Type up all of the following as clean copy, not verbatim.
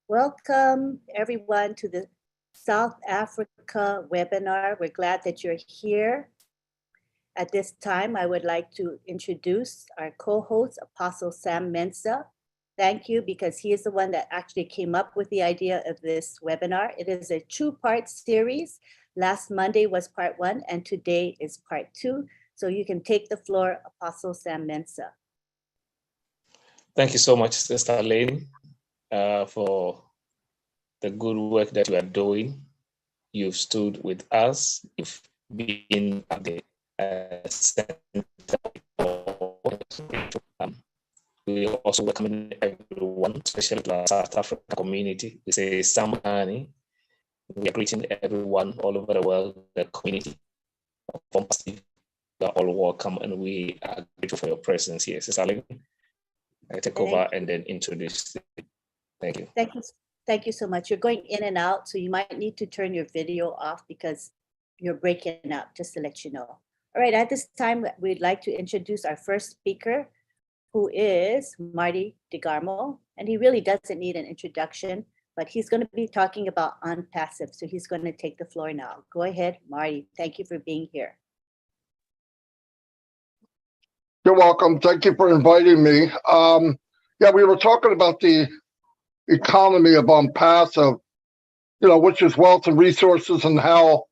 Welcome everyone to the South Africa webinar. We're glad that you're here. At this time, I would like to introduce our co-host, Apostle Sam Mensah. Thank you, because he is the one that actually came up with the idea of this webinar. It is a two-part series. Last Monday was part one, and today is part two. So you can take the floor, Apostle Sam Mensah. Thank you so much, Sister Lane, for the good work that you are doing. You've stood with us. You've been at the center. We also welcome everyone, especially to our South African community. We say Samani. We are greeting everyone all over the world, the community. You are all welcome, and we are grateful for your presence here. Sister Lane, I take over and then introduce you. Thank you. Thank you so much. You're going in and out, so you might need to turn your video off because you're breaking up, just to let you know. All right, at this time, we'd like to introduce our first speaker, who is Marty DeGarmo. And he really doesn't need an introduction, but he's going to be talking about unpassive. So he's going to take the floor now. Go ahead, Marty. Thank you for being here. You're welcome. Thank you for inviting me. Yeah, we were talking about the economy of unpassive, which is wealth and resources, and how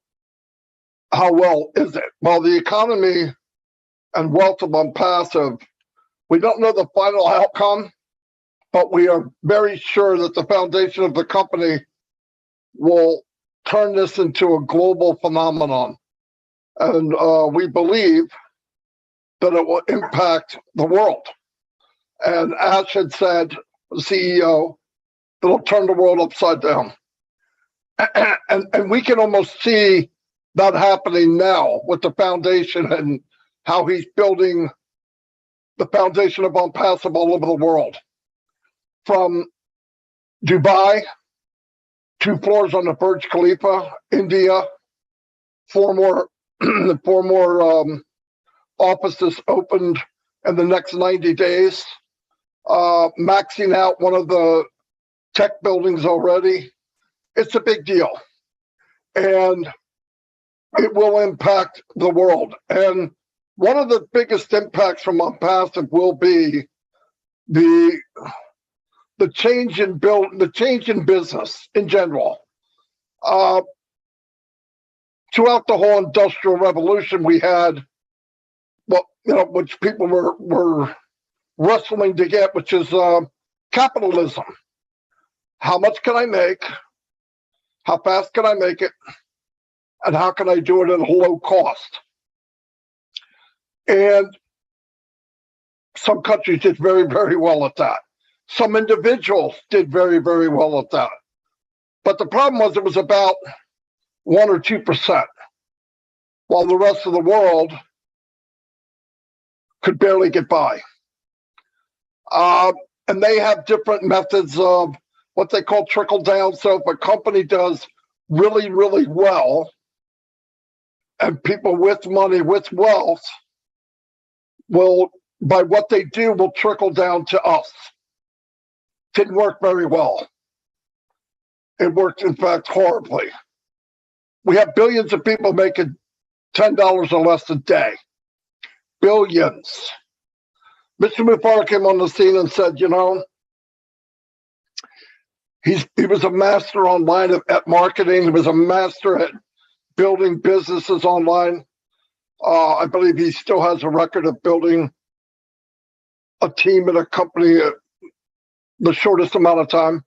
well is it? Well, the economy and wealth of unpassive, we don't know the final outcome, but we are very sure that the foundation of the company will turn this into a global phenomenon. And we believe that it will impact the world. And Ash had said, the CEO, it'll turn the world upside down. And we can almost see that happening now with the foundation and how he's building the foundation of unpassive all over the world. From Dubai, 2 floors on the Burj Khalifa, India, 4 more offices opened in the next 90 days, maxing out one of the tech buildings already. It's a big deal, and it will impact the world. And one of the biggest impacts from unpassive will be the change in business in general. Throughout the whole industrial revolution, we had which people were wrestling to get, which is capitalism. How much can I make? How fast can I make it? And how can I do it at a low cost? And some countries did very, very well at that. Some individuals did very, very well at that. But the problem was it was about 1 or 2%, while the rest of the world could barely get by. And they have different methods of what they call trickle down. So if a company does really, really well, and people with money, with wealth, will, by what they do, will trickle down to us. Didn't work very well. It worked, in fact, horribly. We have billions of people making $10 or less a day. Billions. Mr. Mubarak came on the scene and said, he was a master online at marketing. He was a master at building businesses online. I believe he still has a record of building a team at a company at the shortest amount of time.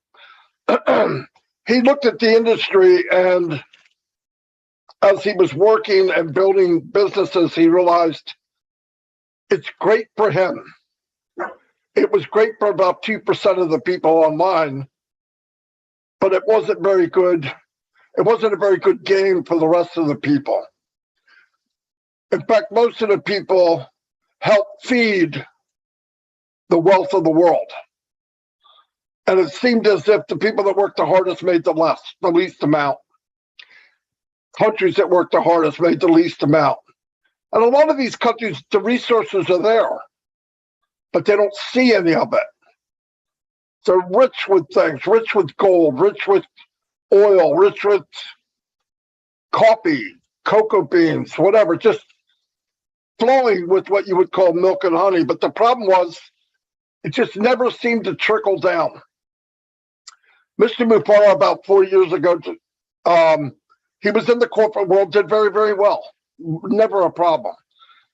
He looked at the industry, and as he was working and building businesses, he realized it's great for him. It was great for about 2% of the people online, but it wasn't very good. It wasn't a very good game for the rest of the people. In fact, most of the people help feed the wealth of the world. And it seemed as if the people that worked the hardest made the least amount. Countries that worked the hardest made the least amount. And a lot of these countries, the resources are there, but they don't see any of it. They're rich with things, rich with gold, rich with oil, rich with coffee, cocoa beans, whatever, just flowing with what you would call milk and honey. But the problem was, it just never seemed to trickle down. Mr. Mufara, about 4 years ago, he was in the corporate world, did very, very well. Never a problem.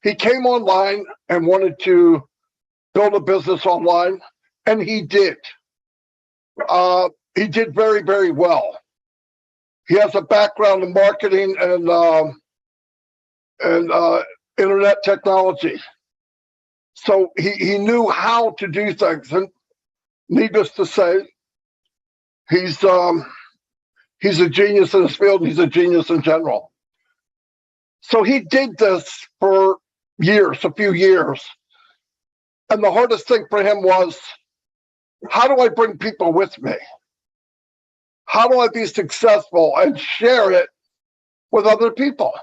He came online and wanted to build a business online, and he did. He did very, very well. He has a background in marketing and internet technology. So he knew how to do things. And needless to say, he's a genius in his field, and he's a genius in general. So he did this for years, a few years. And the hardest thing for him was, how do I bring people with me? How do I be successful and share it with other people?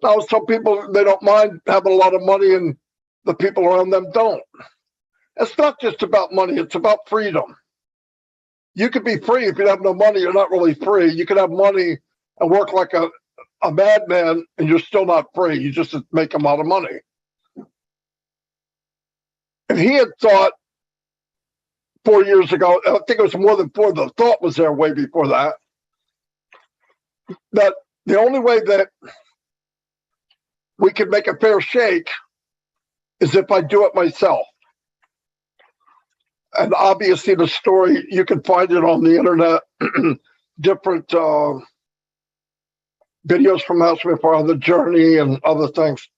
Now, some people, they don't mind having a lot of money and the people around them don't. It's not just about money, it's about freedom. You could be free if you have no money, you're not really free. You could have money and work like a madman and you're still not free. You just make a lot of money. And he had thought 4 years ago, I think it was more than four, the thought was there way before that, that the only way that we can make a fair shake is if I do it myself. And obviously the story, you can find it on the internet, different videos from House Before, the journey and other things.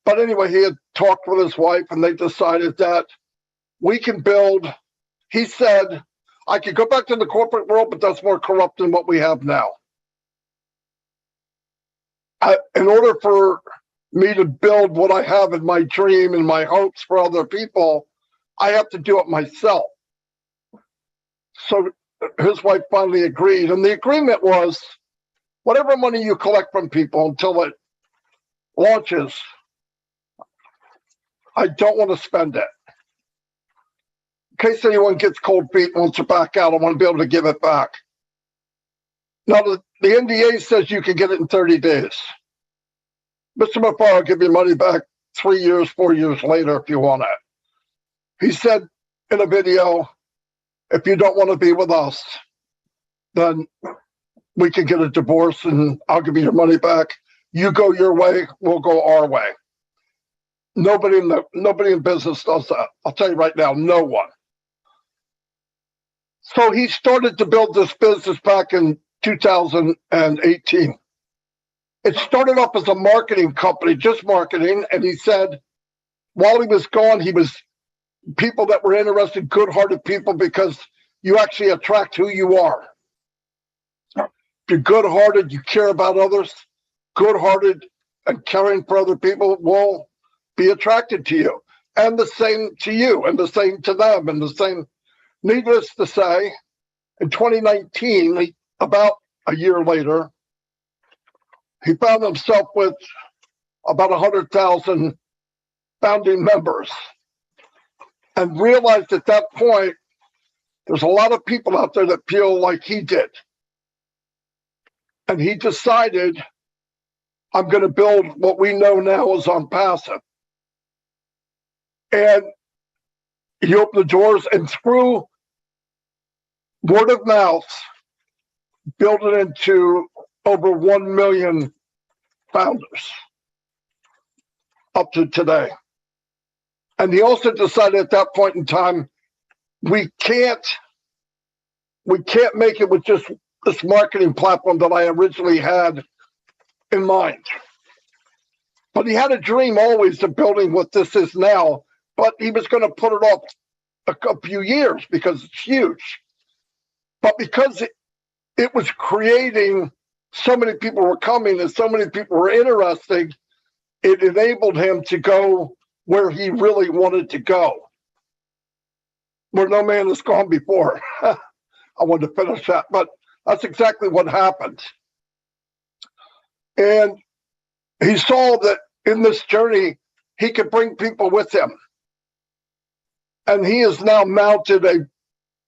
But anyway, he had talked with his wife and they decided that we can build, he said, I could go back to the corporate world, but that's more corrupt than what we have now. In order for me to build what I have in my dream and my hopes for other people, I have to do it myself. So his wife finally agreed. And the agreement was, whatever money you collect from people until it launches, I don't want to spend it. In case anyone gets cold feet and wants to back out, I want to be able to give it back. Now, the NDA says you can get it in 30 days. Mr. Mufara will give you money back 3 years, 4 years later if you want it. He said in a video, if you don't want to be with us, then we can get a divorce and I'll give you your money back. You go your way, we'll go our way. Nobody in business does that. I'll tell you right now, no one. So he started to build this business back in 2018. It started off as a marketing company, just marketing. And he said, while he was gone, he was people that were interested, good-hearted people, because you actually attract who you are. If you're good-hearted, you care about others, good-hearted and caring for other people will be attracted to you. And the same to you, and the same to them, and the same. Needless to say, in 2019, about a year later, he found himself with about 100,000 founding members and realized at that point, there's a lot of people out there that feel like he did. And he decided, I'm going to build what we know now as Unpassive. And he opened the doors, and through word of mouth, built it into over 1 million founders up to today. And he also decided at that point in time, we can't make it with just this marketing platform that I originally had in mind. But he had a dream always of building what this is now, but he was going to put it off a few years because it's huge. But because it was creating, so many people were coming and so many people were interested, it enabled him to go where he really wanted to go, where no man has gone before. I wanted to finish that, but that's exactly what happened. And he saw that in this journey, he could bring people with him. And he has now mounted a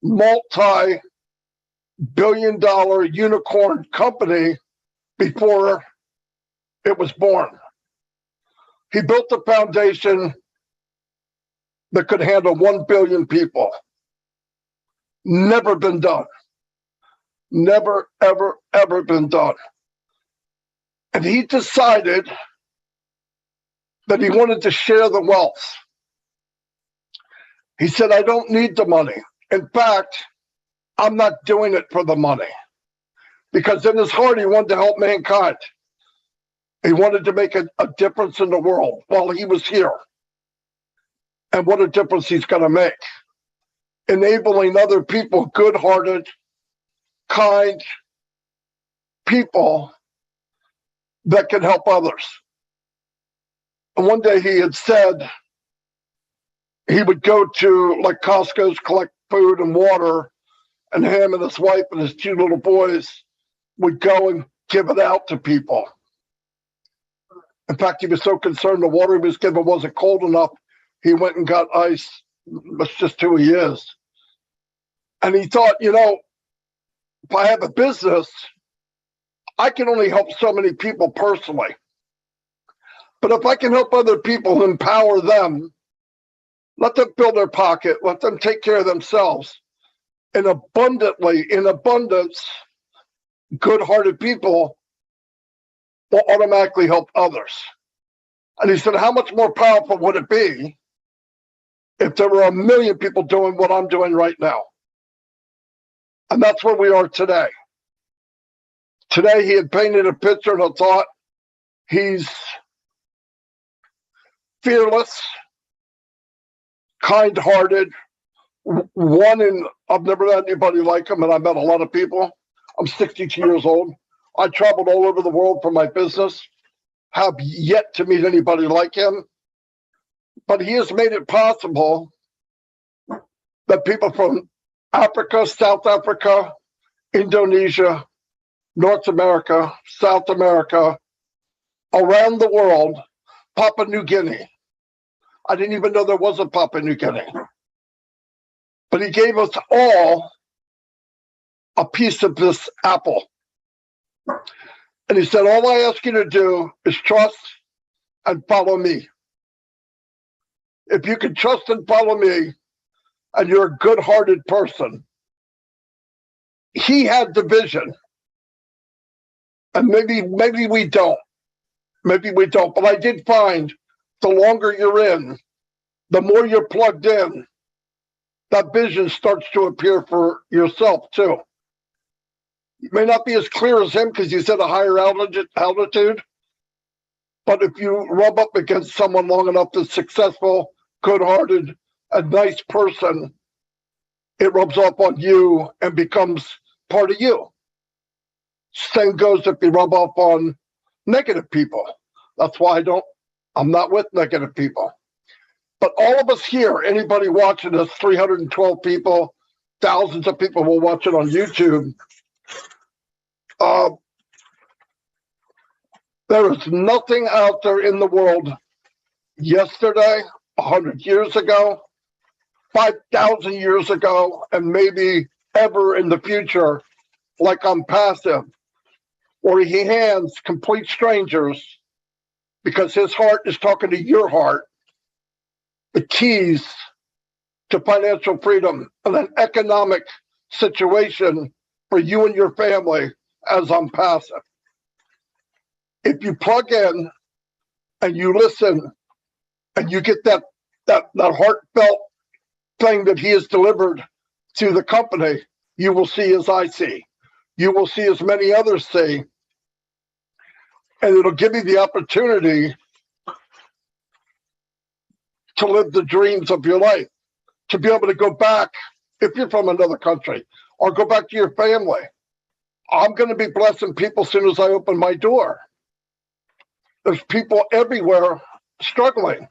multi-billion-dollar unicorn company before it was born. He built a foundation that could handle 1 billion people. Never been done. Never, ever, ever been done. And he decided that he wanted to share the wealth. He said, I don't need the money. In fact, I'm not doing it for the money. Because in his heart, he wanted to help mankind. He wanted to make a difference in the world while he was here. And what a difference he's going to make. Enabling other people, good-hearted, kind people that can help others. And one day he had said he would go to like Costco's, collect food and water, and him and his wife and his 2 little boys would go and give it out to people. In fact, he was so concerned the water he was given wasn't cold enough, he went and got ice. That's just who he is. And he thought, you know, if I have a business, I can only help so many people personally. But if I can help other people, empower them, let them fill their pocket, let them take care of themselves, and in abundance, good-hearted people will automatically help others. And he said, how much more powerful would it be if there were 1 million people doing what I'm doing right now? And that's where we are today. Today, he had painted a picture and I thought, he's fearless, kind-hearted, I've never met anybody like him, and I met a lot of people. I'm 62 years old. I traveled all over the world for my business, have yet to meet anybody like him. But he has made it possible that people from Africa, South Africa, Indonesia, North America, South America, around the world, Papua New Guinea. I didn't even know there was a Papua New Guinea. But he gave us all a piece of this apple. And he said, all I ask you to do is trust and follow me. If you can trust and follow me, and you're a good-hearted person, he had the vision. And maybe we don't. Maybe we don't. But I did find the longer you're in, the more you're plugged in, that vision starts to appear for yourself too. It may not be as clear as him because he's at a higher altitude, but if you rub up against someone long enough that's successful, good-hearted, a nice person, it rubs off on you and becomes part of you. Same goes if you rub off on negative people. That's why I'm not with negative people. But all of us here, anybody watching us, 312 people, thousands of people will watch it on YouTube. There is nothing out there in the world yesterday, 100 years ago, 5,000 years ago, and maybe ever in the future, like I'm passive, where he hands complete strangers, because his heart is talking to your heart, the keys to financial freedom and an economic situation for you and your family as I'm passive. If you plug in and you listen and you get that heartfelt thing that he has delivered to the company, you will see as I see. You will see as many others see. And it'll give you the opportunity to live the dreams of your life, to be able to go back, if you're from another country, or go back to your family. I'm going to be blessing people as soon as I open my door. There's people everywhere struggling.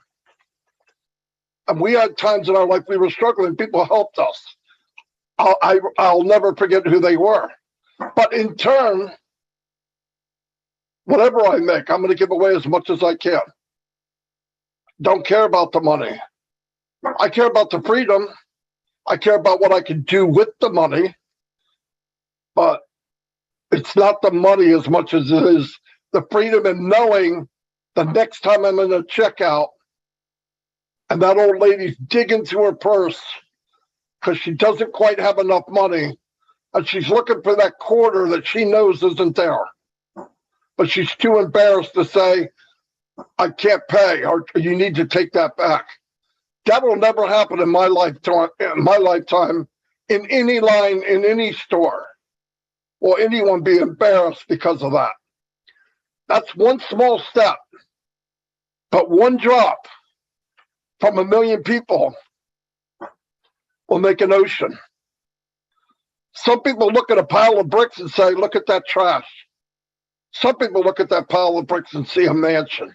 And we had times in our life we were struggling. People helped us. I'll never forget who they were. But in turn, whatever I make, I'm going to give away as much as I can. Don't care about the money. I care about the freedom. I care about what I can do with the money, but it's not the money as much as it is the freedom in knowing the next time I'm in a checkout and that old lady's digging through her purse because she doesn't quite have enough money and she's looking for that quarter that she knows isn't there. But she's too embarrassed to say, I can't pay, or you need to take that back. That will never happen in my lifetime, in any line, in any store. Will anyone be embarrassed because of that? That's one small step, but one drop from 1 million people will make an ocean. Some people look at a pile of bricks and say, look at that trash. Some people look at that pile of bricks and see a mansion.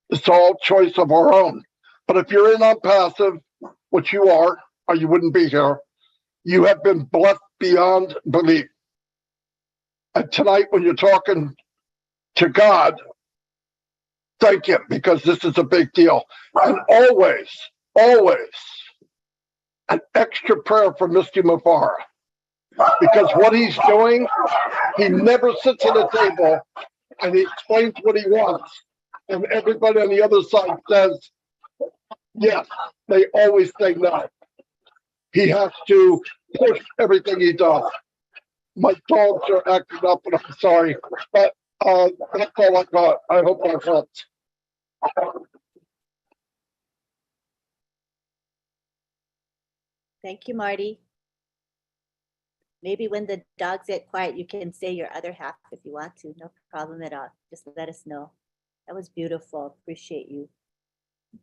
It's all choice of our own. But if you're in on passive, which you are, or you wouldn't be here, you have been blessed beyond belief. And tonight, when you're talking to God, thank Him, because this is a big deal. And always, always, an extra prayer for Mr. Mufara. Because what he's doing, he never sits at a table and he explains what he wants. And everybody on the other side says, yes, they always say no. He has to push everything he does. My dogs are acting up, and I'm sorry. But that's all I got. I hope that helps. Thank you, Marty. Maybe when the dogs get quiet, you can say your other half if you want to. No problem at all. Just let us know. That was beautiful. Appreciate you.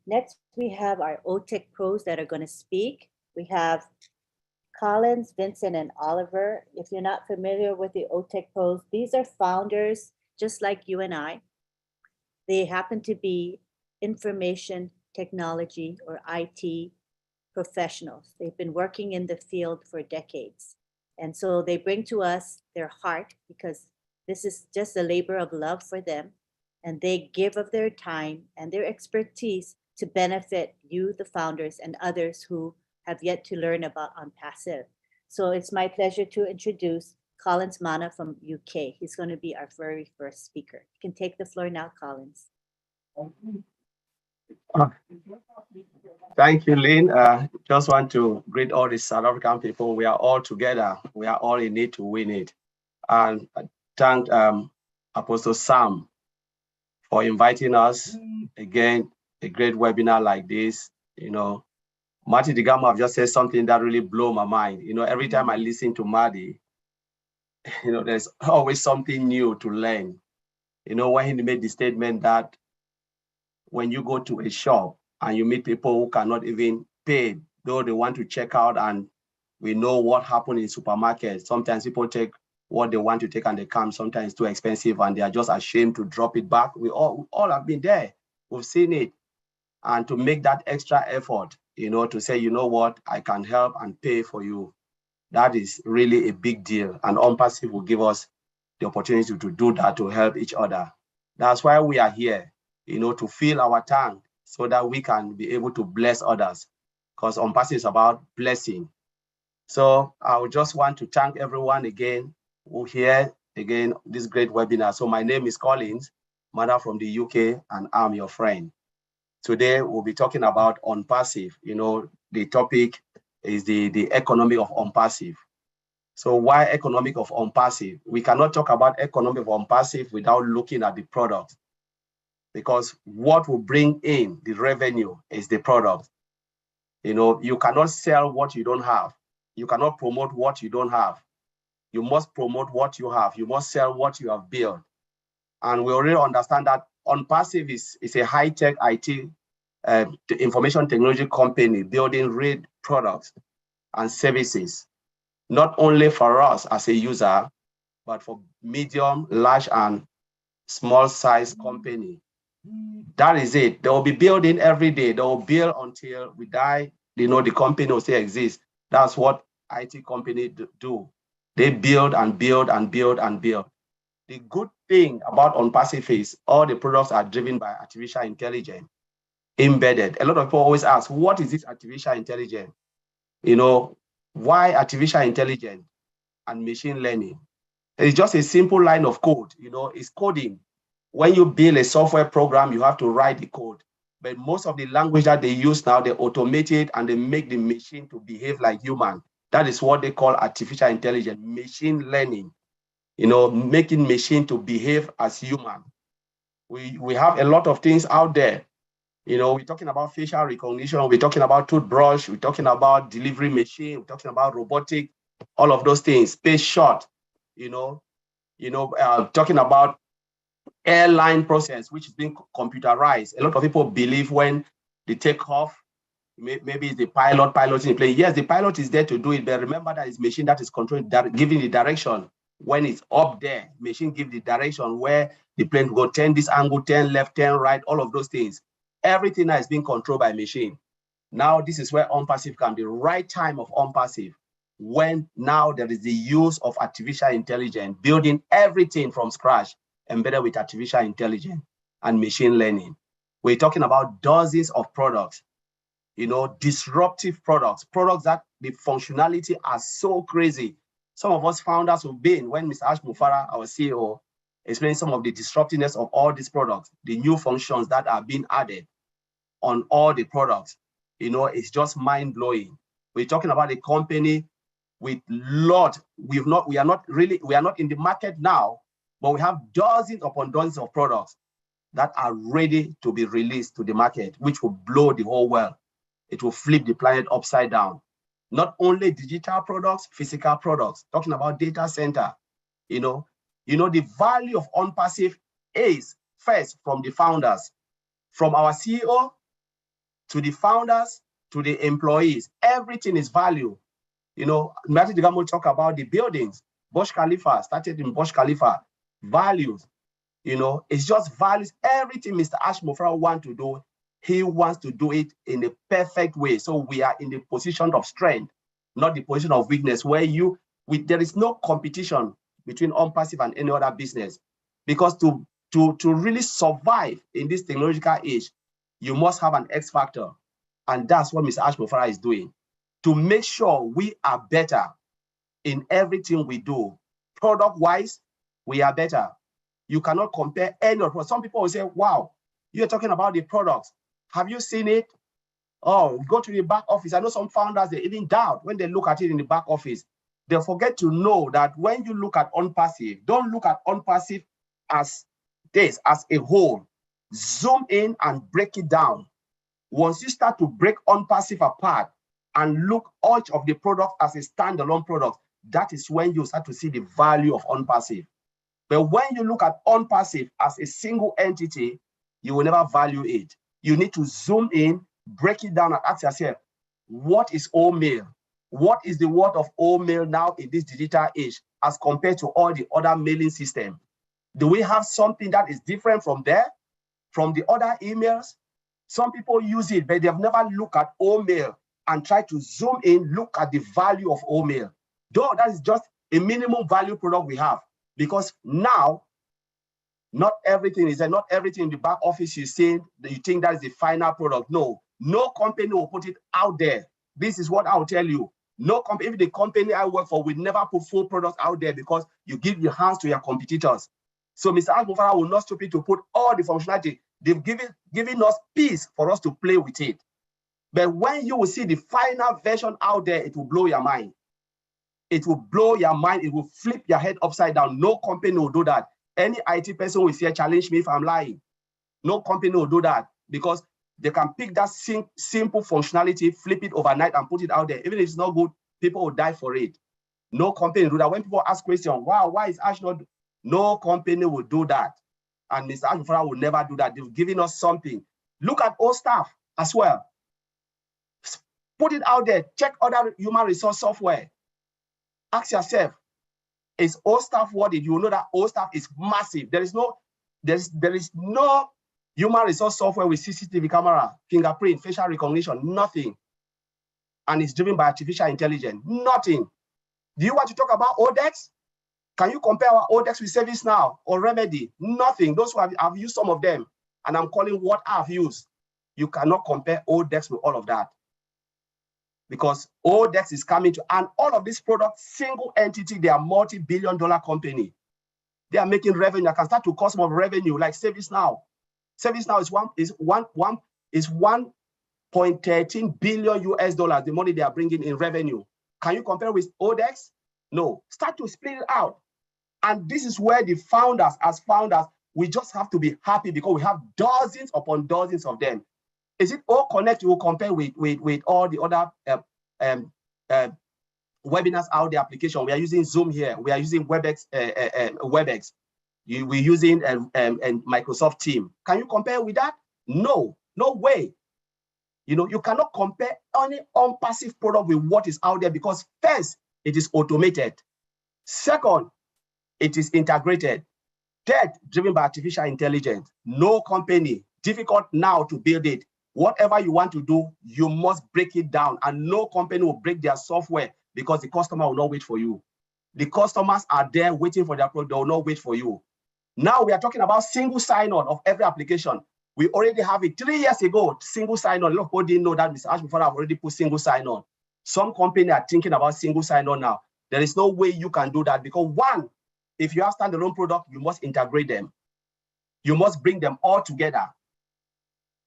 Next, we have our OTEC pros that are going to speak. We have Collins, Vincent, and Oliver. If you're not familiar with the OTEC pros, these are founders just like you and I. They happen to be information technology or IT professionals. They've been working in the field for decades. And so they bring to us their heart because this is just a labor of love for them. And they give of their time and their expertise to benefit you, the founders, and others who have yet to learn about OnPassive. So it's my pleasure to introduce Collins Mana from UK. He's going to be our very first speaker. You can take the floor now, Collins. Thank you, Lynn. Just want to greet all the South African people. We are all together. We are all in it to win it. And thank Apostle Sam for inviting us. Again, a great webinar like this. You know, Marty Digamo have just said something that really blew my mind. You know, every time I listen to Marty, you know, there's always something new to learn. You know, when he made the statement that when you go to a shop and you meet people who cannot even pay, though they want to check out, and we know what happened in supermarkets. Sometimes people take what they want to take and they come, sometimes it's too expensive and they are just ashamed to drop it back. We all have been there. We've seen it. And to make that extra effort, you know, to say, you know what, I can help and pay for you. That is really a big deal. And OnPassive will give us the opportunity to do that, to help each other. That's why we are here, you know, to fill our tank so that we can be able to bless others, because OnPassive is about blessing. So I would just want to thank everyone again who here again this great webinar. So my name is Collins, Mana from the UK, and I'm your friend. Today we'll be talking about OnPassive. You know, the topic is the economy of OnPassive. So why economic of OnPassive? We cannot talk about economic of OnPassive without looking at the product, because what will bring in the revenue is the product. You know, you cannot sell what you don't have. You cannot promote what you don't have. You must promote what you have. You must sell what you have built. And we already understand that OnPassive is a high-tech IT information technology company building real products and services, not only for us as a user, but for medium, large, and small size company. That is it. They will be building every day. They will build until we die. You know, the company will still exist. That's what IT companies do. They build and build and build and build. The good thing about OnPassive is all the products are driven by artificial intelligence. embedded. A lot of people always ask, what is this artificial intelligence? You know, why artificial intelligence and machine learning? It's just a simple line of code, you know, it's coding. When you build a software program, you have to write the code. But most of the language that they use now, they automate it and they make the machine to behave like human. That is what they call artificial intelligence, machine learning, you know, making machine to behave as human. We have a lot of things out there. You know, we're talking about facial recognition, we're talking about toothbrush, we're talking about delivery machine, we're talking about robotic, all of those things, space shot, talking about airline process, which is being computerized. A lot of people believe when they take off, maybe it's the pilot piloting the plane. Yes, the pilot is there to do it, but remember that it's machine that is controlling, giving the direction. When it's up there, machine gives the direction where the plane will go, turn this angle, turn left, turn right, all of those things. Everything now is being controlled by machine. Now, this is where on-passive can be. Right time of on-passive, when now there is the use of artificial intelligence, building everything from scratch, embedded with artificial intelligence and machine learning. We're talking about dozens of products, you know, disruptive products that the functionality are so crazy. Some of us founders have been, when Mr. Ash Mufara, our CEO, explained some of the disruptiveness of all these products, the new functions that are being added on all the products, you know, it's just mind-blowing. We're talking about a company with we are not in the market now, but we have dozens upon dozens of products that are ready to be released to the market, which will blow the whole world. It will flip the planet upside down. Not only digital products, physical products, talking about data center, you know, the value of on-passive is first from the founders, from our CEO to the founders, to the employees. Everything is value. You know, Matthew Digamo talk about the buildings. Burj Khalifa started in Burj Khalifa. Values, you know, it's just values. Everything Mr. Ash Mufara wants to do, he wants to do it in a perfect way. So we are in the position of strength, not the position of weakness, where there is no competition between on-passive and any other business. Because to really survive in this technological age, you must have an X factor. And that's what Mr. Ash Mufara is doing, to make sure we are better in everything we do. Product-wise, we are better. You cannot compare any of them. Some people will say, wow, you're talking about the products. Have you seen it? Oh, go to the back office. I know some founders, they even doubt when they look at it in the back office. They forget to know that when you look at on-passive, don't look at on-passive as this, as a whole. Zoom in and break it down. Once you start to break on-passive apart and look each of the products as a standalone product, that is when you start to see the value of on-passive. But when you look at on-passive as a single entity, you will never value it. You need to zoom in, break it down, and ask yourself, what is all-mail? What is the worth of all-mail now in this digital age as compared to all the other mailing systems? Do we have something that is different from there, from the other emails? Some people use it, but they've never looked at all-mail and try to zoom in, look at the value of all-mail. Though that is just a minimum value product we have. Because now, not everything is there, not everything in the back office you think that is the final product. No company will put it out there. This is what I'll tell you. No company, if the company I work for will never put full products out there because you give your hands to your competitors. So Mr. Al-Mufara will not stupid to put all the functionality. They've given us peace for us to play with it. But when you will see the final version out there, it will blow your mind. It will blow your mind. It will flip your head upside down. No company will do that. Any IT person will say, challenge me if I'm lying. No company will do that because they can pick that simple functionality, flip it overnight and put it out there. Even if it's not good, people will die for it. No company will do that. When people ask questions, wow, why is Ash not? No company will do that. And Mr. Ash Mufara will never do that. They've given us something. Look at all staff as well. Put it out there. Check other human resource software. Ask yourself, is all staff worth it? You will know that all staff is massive. There is no human resource software with CCTV camera, fingerprint, facial recognition, nothing. And it's driven by artificial intelligence, nothing. Do you want to talk about Odex? Can you compare our Odex with ServiceNow or Remedy? Nothing. Those who have used some of them, and I'm calling what I've used. You cannot compare ODEX with all of that. Because ODEX is coming to, and all of these products, single entity, they are multi-billion-dollar company. They are making revenue. I can start to cost more revenue, like ServiceNow. ServiceNow is 1.13 billion US dollars, the money they are bringing in revenue. Can you compare with ODEX? No. Start to split it out. And this is where the founders, as founders, we just have to be happy because we have dozens upon dozens of them. Is it all connect? You will compare with all the other webinars out the application. We are using Zoom here. We are using WebEx. We're using Microsoft Teams. Can you compare with that? No, no way. You know, you cannot compare any unpassive product with what is out there because first, it is automated. Second, it is integrated. Third, driven by artificial intelligence. No company, difficult now to build it. Whatever you want to do, you must break it down, and no company will break their software because the customer will not wait for you. The customers are there waiting for their product. They will not wait for you. Now we are talking about single sign-on of every application. We already have it 3 years ago, single sign-on. A lot of people didn't know that Mr. Ash before I've already put single sign-on. Some companies are thinking about single sign-on now. There is no way you can do that because one, if you have standalone product, you must integrate them. You must bring them all together.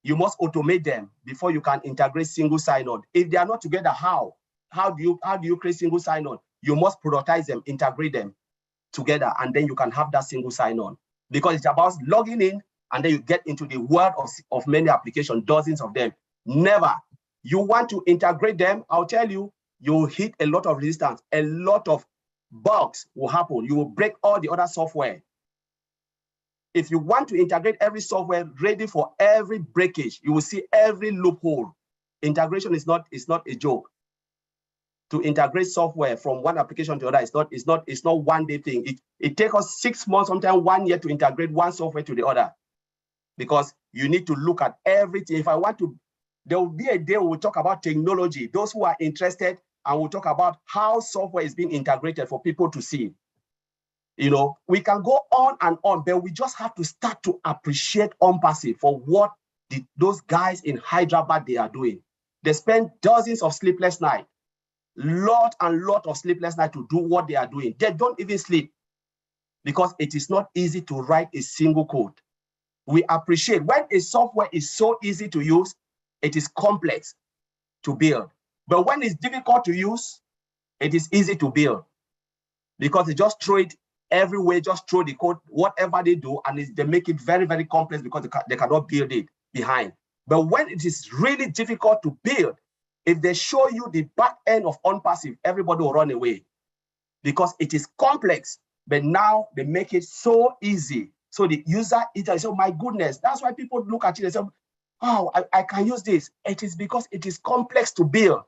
You must automate them before you can integrate single sign-on. If they are not together, how? How do you create single sign-on? You must productize them, integrate them together, and then you can have that single sign-on. Because it's about logging in, and then you get into the world of many applications, dozens of them. Never. You want to integrate them, I'll tell you, you'll hit a lot of resistance. A lot of bugs will happen. You will break all the other software. If you want to integrate every software ready for every breakage, you will see every loophole. Integration is not a joke. To integrate software from one application to another, it's not one day thing. It takes us 6 months, sometimes 1 year to integrate one software to the other. Because you need to look at everything. If I want to, there will be a day we'll talk about technology. Those who are interested, and we'll talk about how software is being integrated for people to see. You know, we can go on and on, but we just have to start to appreciate Unpassive for what those guys in Hyderabad they are doing. They spend dozens of sleepless nights, lot of sleepless nights to do what they are doing. They don't even sleep because it is not easy to write a single code. We appreciate when a software is so easy to use, it is complex to build. But when it's difficult to use, it is easy to build because they just throw it everywhere, just throw the code, whatever they do, and they make it very, very complex because they cannot build it behind. But when it is really difficult to build, if they show you the back end of Unpassive, everybody will run away because it is complex. But now they make it so easy. So the user is like, oh my goodness, that's why people look at it and say, oh, I can use this. It is because it is complex to build.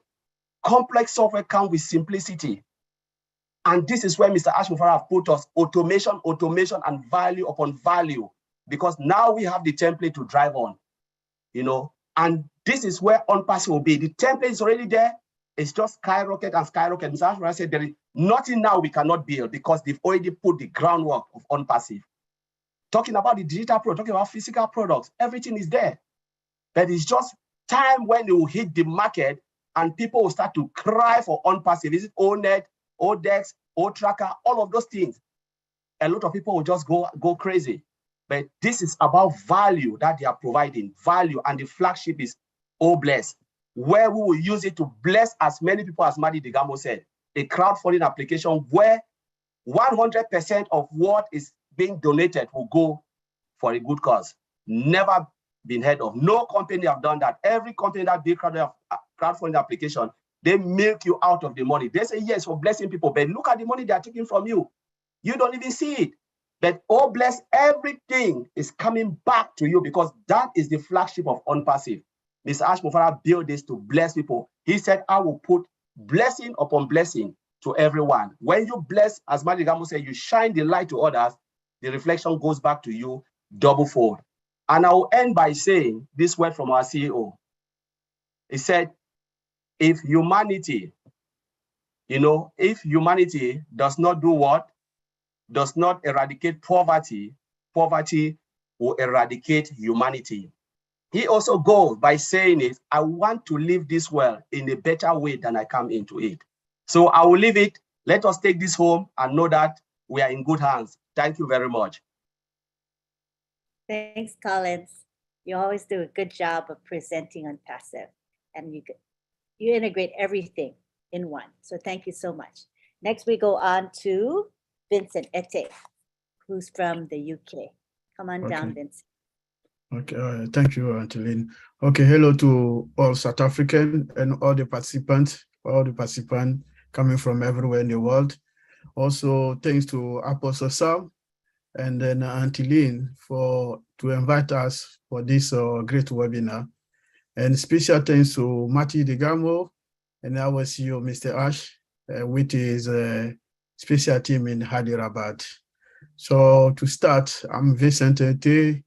Complex software comes with simplicity. And this is where Mr. Ash Mufara put us, automation, and value upon value, because now we have the template to drive on, you know, and this is where Unpassive will be. The template is already there. It's just skyrocket and skyrocket. Mr. Ash Mufara said there is nothing now we cannot build because they've already put the groundwork of Unpassive. Talking about the digital product, talking about physical products, everything is there. But it's just time when it will hit the market and people will start to cry for Unpassive. Is it ONET, ODEX, O-Tracker, all of those things? A lot of people will just go crazy. But this is about value that they are providing, value, and the flagship is O-Bless, where we will use it to bless as many people as Madi Digamo said, a crowdfunding application where 100% of what is being donated will go for a good cause. Never been heard of. No company have done that. Every company that build crowdfunding application, they milk you out of the money. They say, yes, for blessing people, but look at the money they are taking from you. You don't even see it. But oh, bless, everything is coming back to you because that is the flagship of Unpassive. Mr. Ash Mufara built this to bless people. He said, I will put blessing upon blessing to everyone. When you bless, as Madigamo said, you shine the light to others, the reflection goes back to you double fold. And I will end by saying this word from our CEO. He said, if humanity, if humanity does not do what? Does not eradicate poverty, poverty will eradicate humanity. he also goes by saying it, I want to leave this world in a better way than I come into it. So I will leave it. Let us take this home and know that we are in good hands. Thank you very much. Thanks, Collins. You always do a good job of presenting on passive, and you integrate everything in one. So thank you so much. Next, we go on to Vincent Ete, who's from the UK. Come on down, Vincent. Okay, thank you, Angeline. Okay, hello to all South African and all the participants coming from everywhere in the world. Also, thanks to Apostle Sam and then Angeline to invite us for this great webinar. And special thanks to Matthew Degamo and our CEO, Mr. Ash, with his special team in Hyderabad. So to start, I'm Vincent Ete.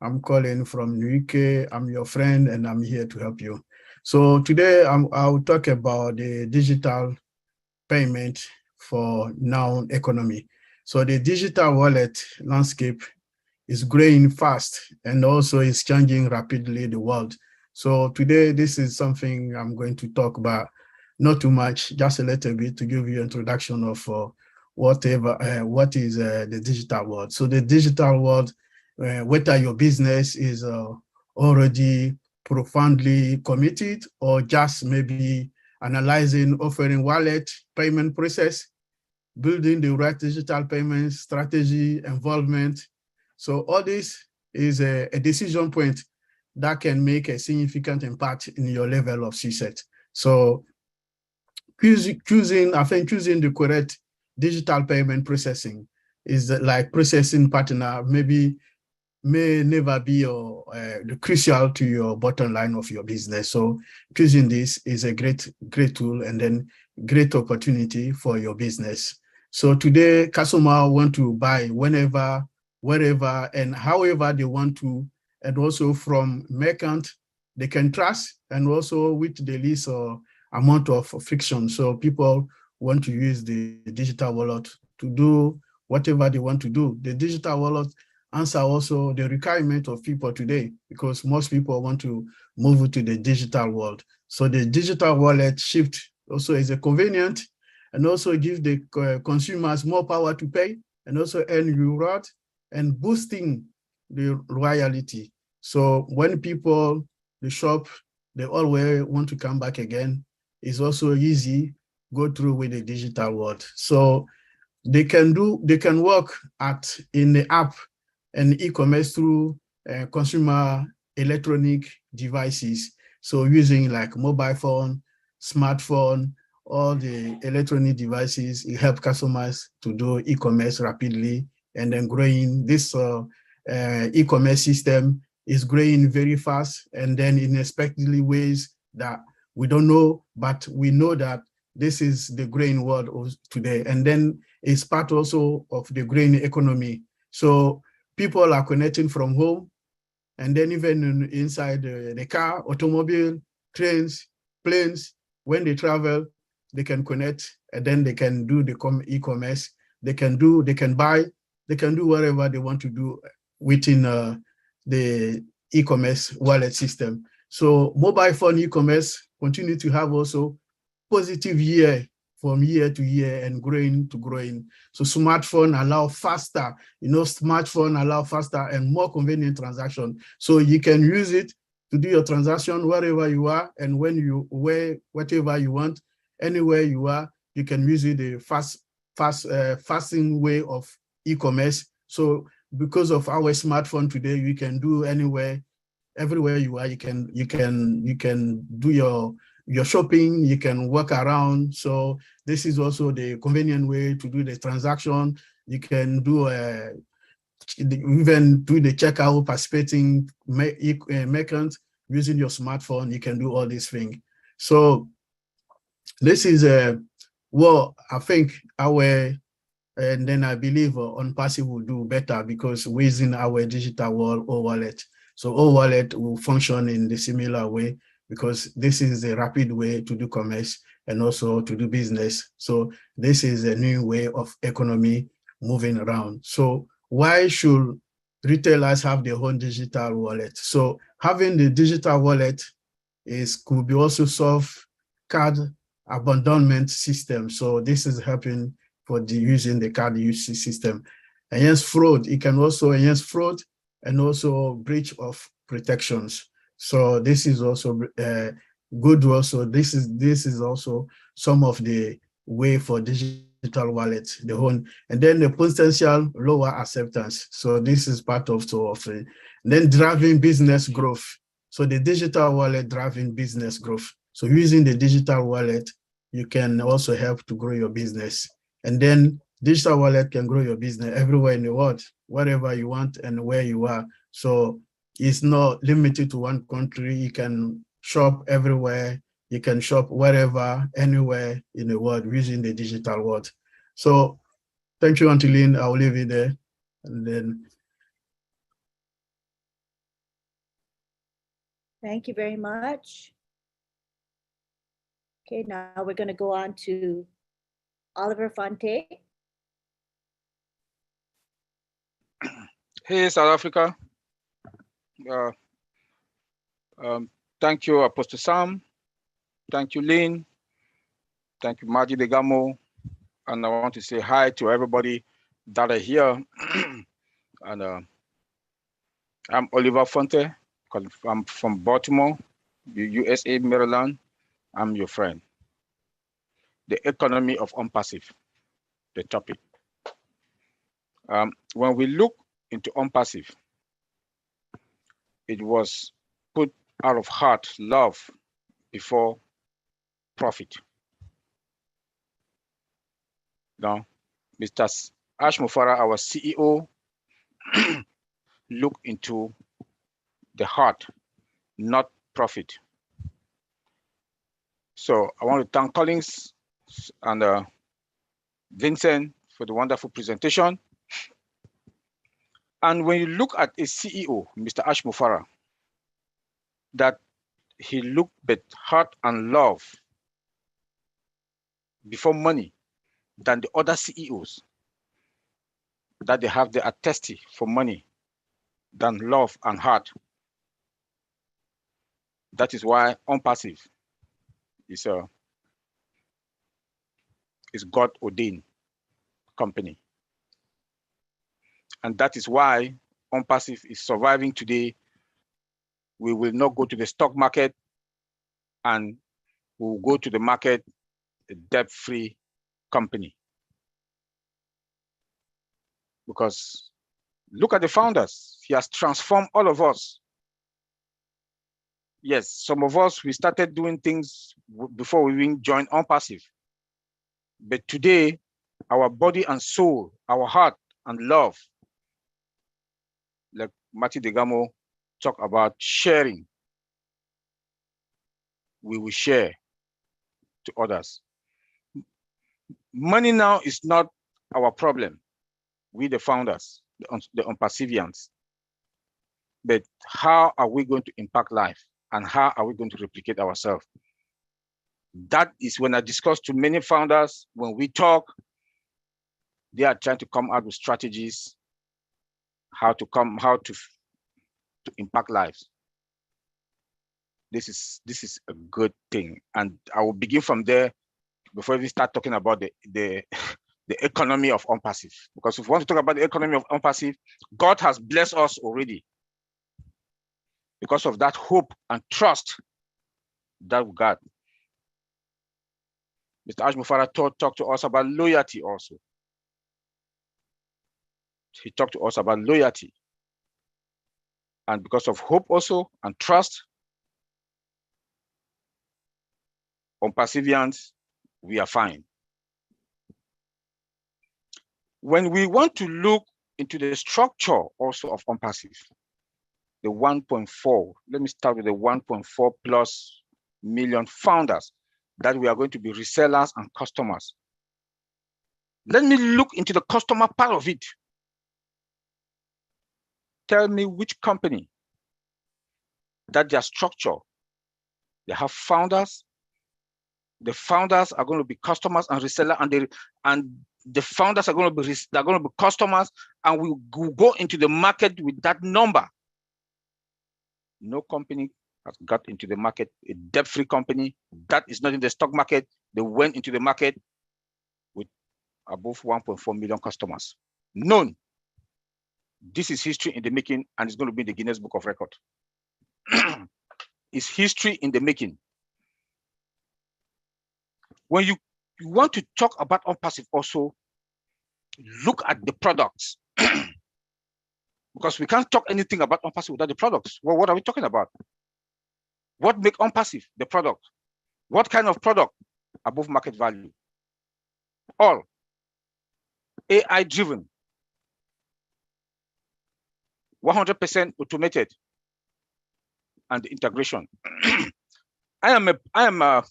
I'm calling from the UK. I'm your friend and I'm here to help you. So today I'll talk about the digital payment for now economy. So the digital wallet landscape is growing fast and also is changing rapidly the world. So today this is something I'm going to talk about, not too much, just a little bit to give you an introduction of what is the digital world. So the digital world, whether your business is already profoundly committed or just maybe analyzing, offering wallet payment process, building the right digital payment strategy, involvement. So all this is a decision point that can make a significant impact in your level of success. So choosing the correct digital payment processing is like processing partner may never be crucial to your bottom line of your business. So choosing this is a great tool and then great opportunity for your business. So today, customer want to buy whenever, wherever, and however they want to, and also from merchant they can trust, and also with the least amount of friction. So people want to use the digital wallet to do whatever they want to do. The digital wallet answer also the requirement of people today, because most people want to move to the digital world. So the digital wallet shift also is a convenient and also give the consumers more power to pay and also earn reward and boosting the loyalty. So when people, the shop, they always want to come back again, it's also easy go through with the digital world. So they can work in the app and e-commerce through consumer electronic devices. So using like mobile phone, smartphone, all the electronic devices, it helps customers to do e-commerce rapidly and then growing. This e-commerce system is growing very fast and then in unexpected ways that we don't know, but we know that this is the growing world of today. And then it's part also of the growing economy. So people are connecting from home, and then even inside the car, automobile, trains, planes, when they travel, they can connect, and then they can do the e-commerce. They can buy, they can do whatever they want to do within the e-commerce wallet system. So mobile phone e-commerce continue to have also positive year from year to year and growing to growing. So smartphone allow faster, smartphone allow faster and more convenient transaction. So you can use it to do your transaction wherever you are and whatever you want, anywhere you are, you can use it the fasting way of e-commerce. So because of our smartphone today, you can do anywhere, everywhere you are, you can do your shopping, you can walk around. So this is also the convenient way to do the transaction. You can do even do the checkout, participating merchant using your smartphone. You can do all these things. So this is what I think and then I believe on passive will do better because within our digital wallet. So all wallet will function in the similar way because this is a rapid way to do commerce and also to do business. So this is a new way of economy moving around. So why should retailers have their own digital wallet. So having the digital wallet could be also solve card abandonment system. So this is helping for using the card UC system. Against fraud, it can also enhance fraud and also breach of protections. So this is also good. Also, this is also some of the way for digital wallet, the own, and then the potential lower acceptance. So this is part of it. Then driving business growth. So the digital wallet driving business growth. So using the digital wallet, you can also help to grow your business. And then digital wallet can grow your business everywhere in the world, wherever you want and where you are. So it's not limited to one country. You can shop everywhere. You can shop wherever, anywhere in the world using the digital world. So thank you, Antiline. I'll leave it there. And then. Thank you very much. Okay, now we're going to go on to Oliver Fonte. Hey, South Africa. Thank you, Apostle Sam. Thank you, Lynn. Thank you, Maji Degamo. And I want to say hi to everybody that are here. And I'm Oliver Fonte. I'm from Baltimore, USA, Maryland. I'm your friend. The economy of unpassive, the topic. When we look into unpassive, it was put out of heart, love before profit. Now, Mr. Ash Mufara, our CEO, look into the heart, not profit. So I want to thank Collins and Vincent for the wonderful presentation. And when you look at a CEO, Mr. Ash Mufara, that he looked at heart and love before money than the other CEOs, that they have the attesty for money than love and heart. That is why unpassive is God ordained company. And that is why unpassive is surviving today. We will not go to the stock market, and we will go to the market a debt-free company. Because look at the founders. He has transformed all of us. Yes, some of us, we started doing things before we even joined unpassive. But today, our body and soul, our heart and love, like Mati Degamo talk about sharing, we will share to others. Money now is not our problem. We, the founders, the unpassivians. But how are we going to impact life? And how are we going to replicate ourselves? That is when I discuss to many founders, when we talk, they are trying to come out with strategies, how to impact lives. This is a good thing. And I will begin from there before we start talking about the economy of unpassive. Because if we want to talk about the economy of unpassive, God has blessed us already. Because of that hope and trust that we got. Mr. Ash Mufara talked to us about loyalty also. He talked to us about loyalty. And because of hope also and trust, unpassivians, we are fine. When we want to look into the structure also of unpassive, the 1.4, let me start with the 1.4 plus million founders that we are going to be resellers and customers. Let me look into the customer part of it. Tell me which company that their structure, they have founders, the founders are going to be customers and resellers, and The founders are going to be customers, and we will go into the market with that number. No company has got into the market, a debt-free company that is not in the stock market. They went into the market with above 1.4 million customers. None. This is history in the making, and it's going to be in the Guinness Book of Record. It's history in the making. When you want to talk about OnPassive also, look at the products. Because we can't talk anything about OnPassive without the products. Well, what are we talking about? What makes OnPassive the product? What kind of product? Above market value. All AI driven. 100% automated. And integration. I am a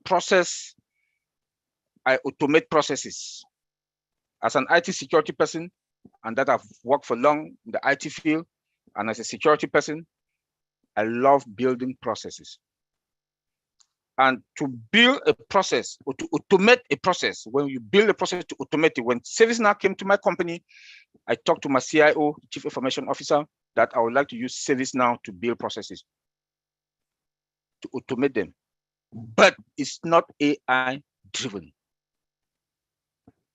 process. I automate processes. As an IT security person, and that I've worked for long in the IT field, and as a security person, I love building processes. And to build a process or to automate a process, when you build a process to automate it, when ServiceNow came to my company, I talked to my CIO, Chief Information Officer, that I would like to use ServiceNow to build processes, to automate them. But it's not AI driven.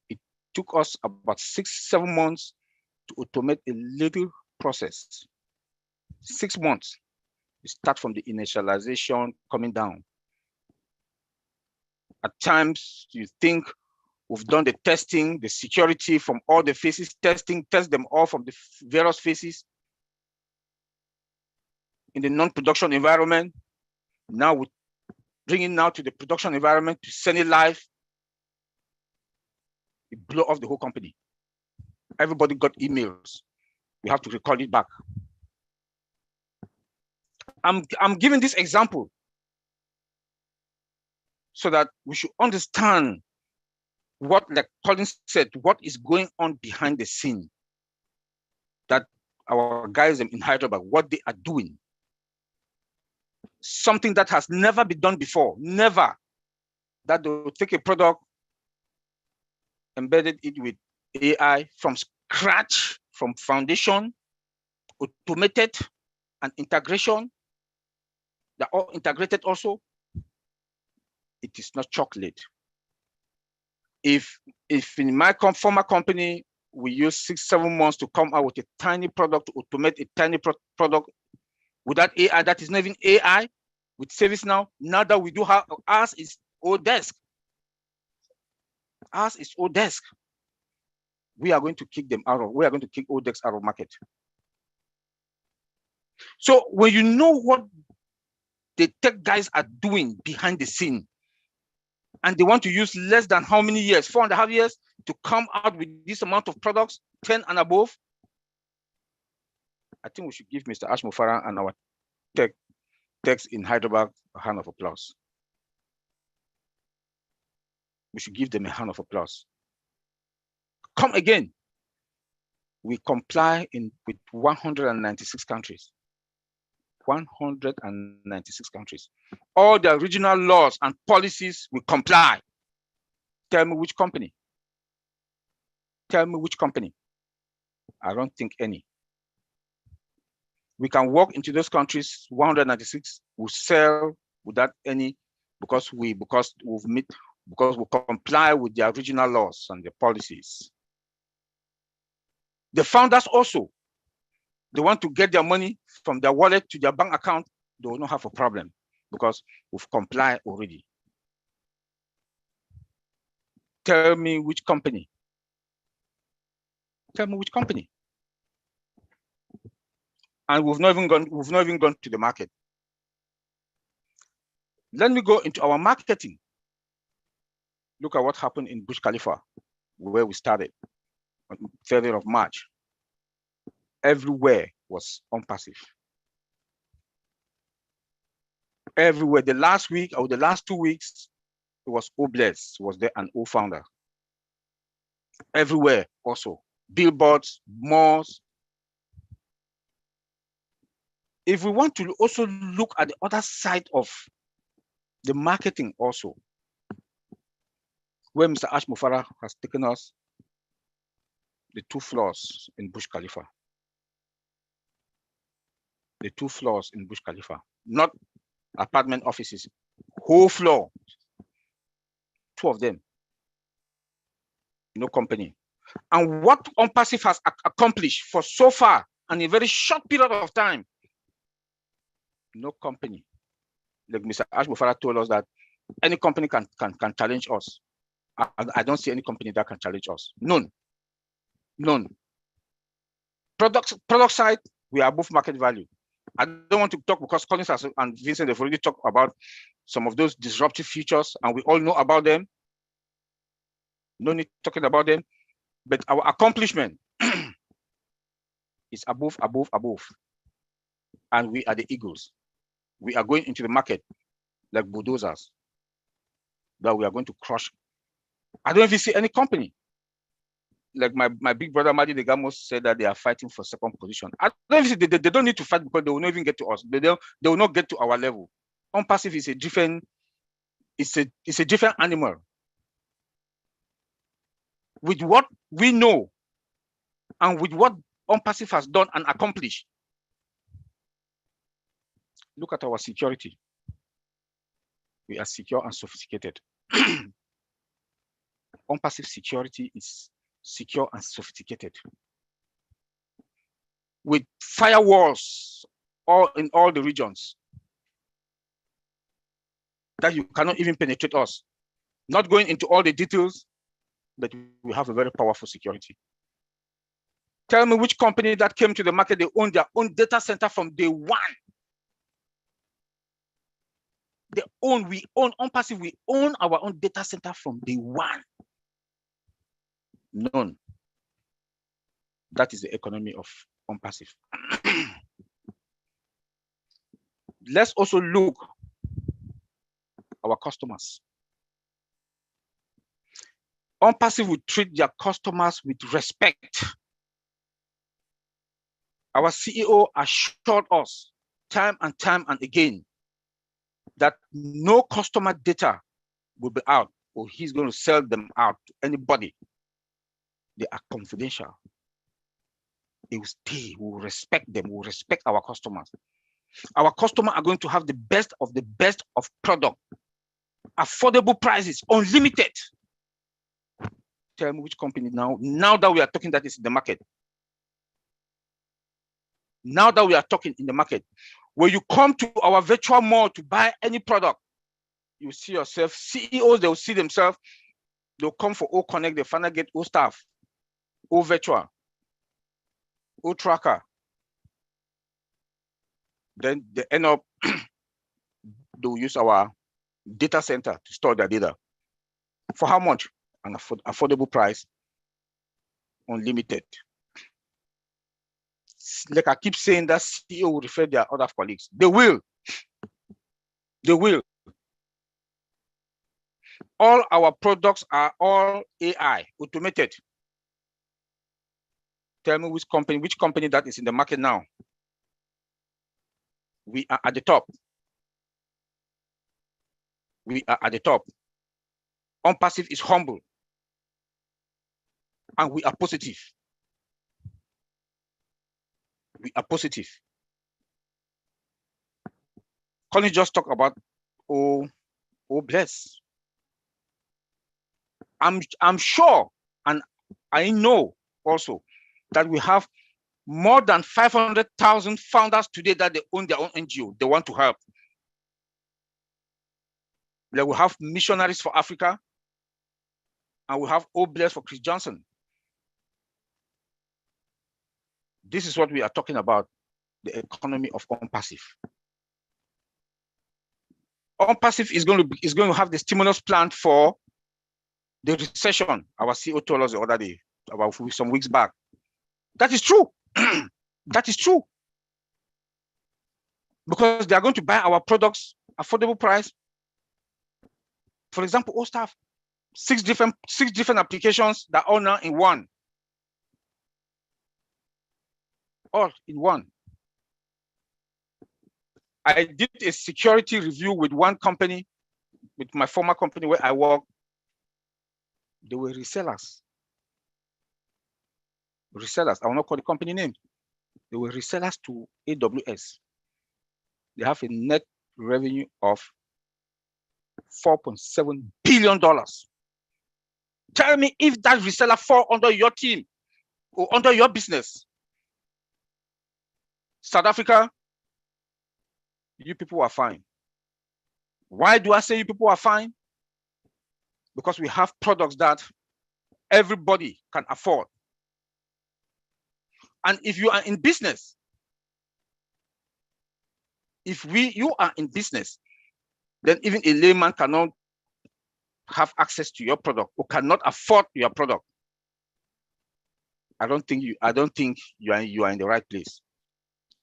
It took us about 6-7 months to automate a little process. 6 months. We start from the initialization coming down. At times, you think we've done the testing, the security from all the phases, test them all from the various phases in the non-production environment. Now we're bringing now to the production environment to send it live. It blew off the whole company. Everybody got emails. We have to record it back. I'm giving this example so that we should understand what, like Colin said, what is going on behind the scene. That our guys in Hyderabad, what they are doing. Something that has never been done before, never. That they'll take a product, embedded it with AI from scratch, from foundation, automated and integration. They're all integrated also. It is not chocolate. If in my former company, we used 6-7 months to come out with a tiny product, to automate a tiny product without AI, that is not even AI, with ServiceNow, now that we do have, ours is Odesk. Ours is Odesk. We are going to kick them out of, we are going to kick Odesk out of market. So when you know what the tech guys are doing behind the scene, and they want to use less than how many years, 4.5 years, to come out with this amount of products, 10 and above, I think we should give Mr. Ash Mufarah and our techs in Hyderabad a hand of applause. We should give them a hand of applause. Come again. We comply with 196 countries. 196 countries. All the regional laws and policies we comply. Tell me which company. Tell me which company. I don't think any. We can walk into those countries, 196, we sell without any, because we comply with their regional laws and their policies. The founders also, they want to get their money from their wallet to their bank account, they will not have a problem because we've complied already. Tell me which company. Tell me which company. And we've not even gone to the market. Let me go into our marketing. Look at what happened in Burj Khalifa, where we started on 3rd of March. Everywhere was OnPassive. Everywhere. The last week or the last 2 weeks, it was Obless was there, an O-founder. Everywhere also. Billboards, malls. If we want to also look at the other side of the marketing also, where Mr. Ash Mufara has taken us, the 2 floors in Burj Khalifa. The 2 floors in Burj Khalifa, not apartment offices, whole floor, 2 of them, no company. And what OnPassive has accomplished for so far, and in a very short period of time, no company. Like Mr. Ash Mufara told us that any company can challenge us. I don't see any company that can challenge us. None. None. Product side, we are above market value. I don't want to talk because Collins and Vincent have already talked about some of those disruptive features, and we all know about them. No need talking about them. But our accomplishment is above. And we are the eagles. We are going into the market like bulldozers that we are going to crush. I don't even see any company. Like my big brother Madi Degamo said that they are fighting for 2nd position. I don't even see, they don't need to fight because they will not even get to us. They will not get to our level. OnPassive is a different, it's a different animal. With what we know and with what OnPassive has done and accomplished. Look at our security. We are secure and sophisticated. OnPassive security is secure and sophisticated. With firewalls in all the regions that you cannot even penetrate us. Not going into all the details, but we have a very powerful security. Tell me which company that came to the market, they own their own data center from day 1. We own OnPassive, we own our own data center from day 1. None. That is the economy of OnPassive. Let's also look at our customers. OnPassive will treat their customers with respect. Our CEO assured us time and again that no customer data will be out or he's going to sell them out to anybody. They are confidential. They will stay, we will respect them, we will respect our customers. Our customers are going to have the best of product, affordable prices, unlimited. Tell me which company now that we are talking that is in the market. Now that we are talking in the market, when you come to our virtual mall to buy any product, you see yourself, CEOs, they will see themselves, they'll come for O Connect, they finally get O Staff, O Virtual, O Tracker. Then they end up, they'll use our data center to store their data. For how much? An affordable price, unlimited. Like I keep saying, that CEO will refer their other colleagues. They will. They will. All our products are all AI, automated. Tell me which company that is in the market now. We are at the top. We are at the top. OnPassive is humble. And we are positive. We are positive. Colin just talk about bless. I'm sure, and I know also that we have more than 500,000 founders today that they own their own NGO. They want to help. Like we have Missionaries for Africa, and we have Bless for Chris Johnson. This is what we are talking about, the economy of OnPassive. OnPassive is going to have the stimulus plan for the recession. Our CEO told us the other day, about some weeks back. That is true. That is true. Because they are going to buy our products, affordable price. For example, O Staff, 6 different applications that are all now in one. All in one. I did a security review with one company, with my former company where I work. They were resellers. Resellers, I will not call the company name. They were resellers to AWS. They have a net revenue of $4.7 billion. Tell me if that reseller fall under your team or under your business. South Africa, you people are fine. Why do I say you people are fine? Because we have products that everybody can afford. And if you are in business, you are in business, then even a layman cannot have access to your product or cannot afford your product. I don't think you are in the right place.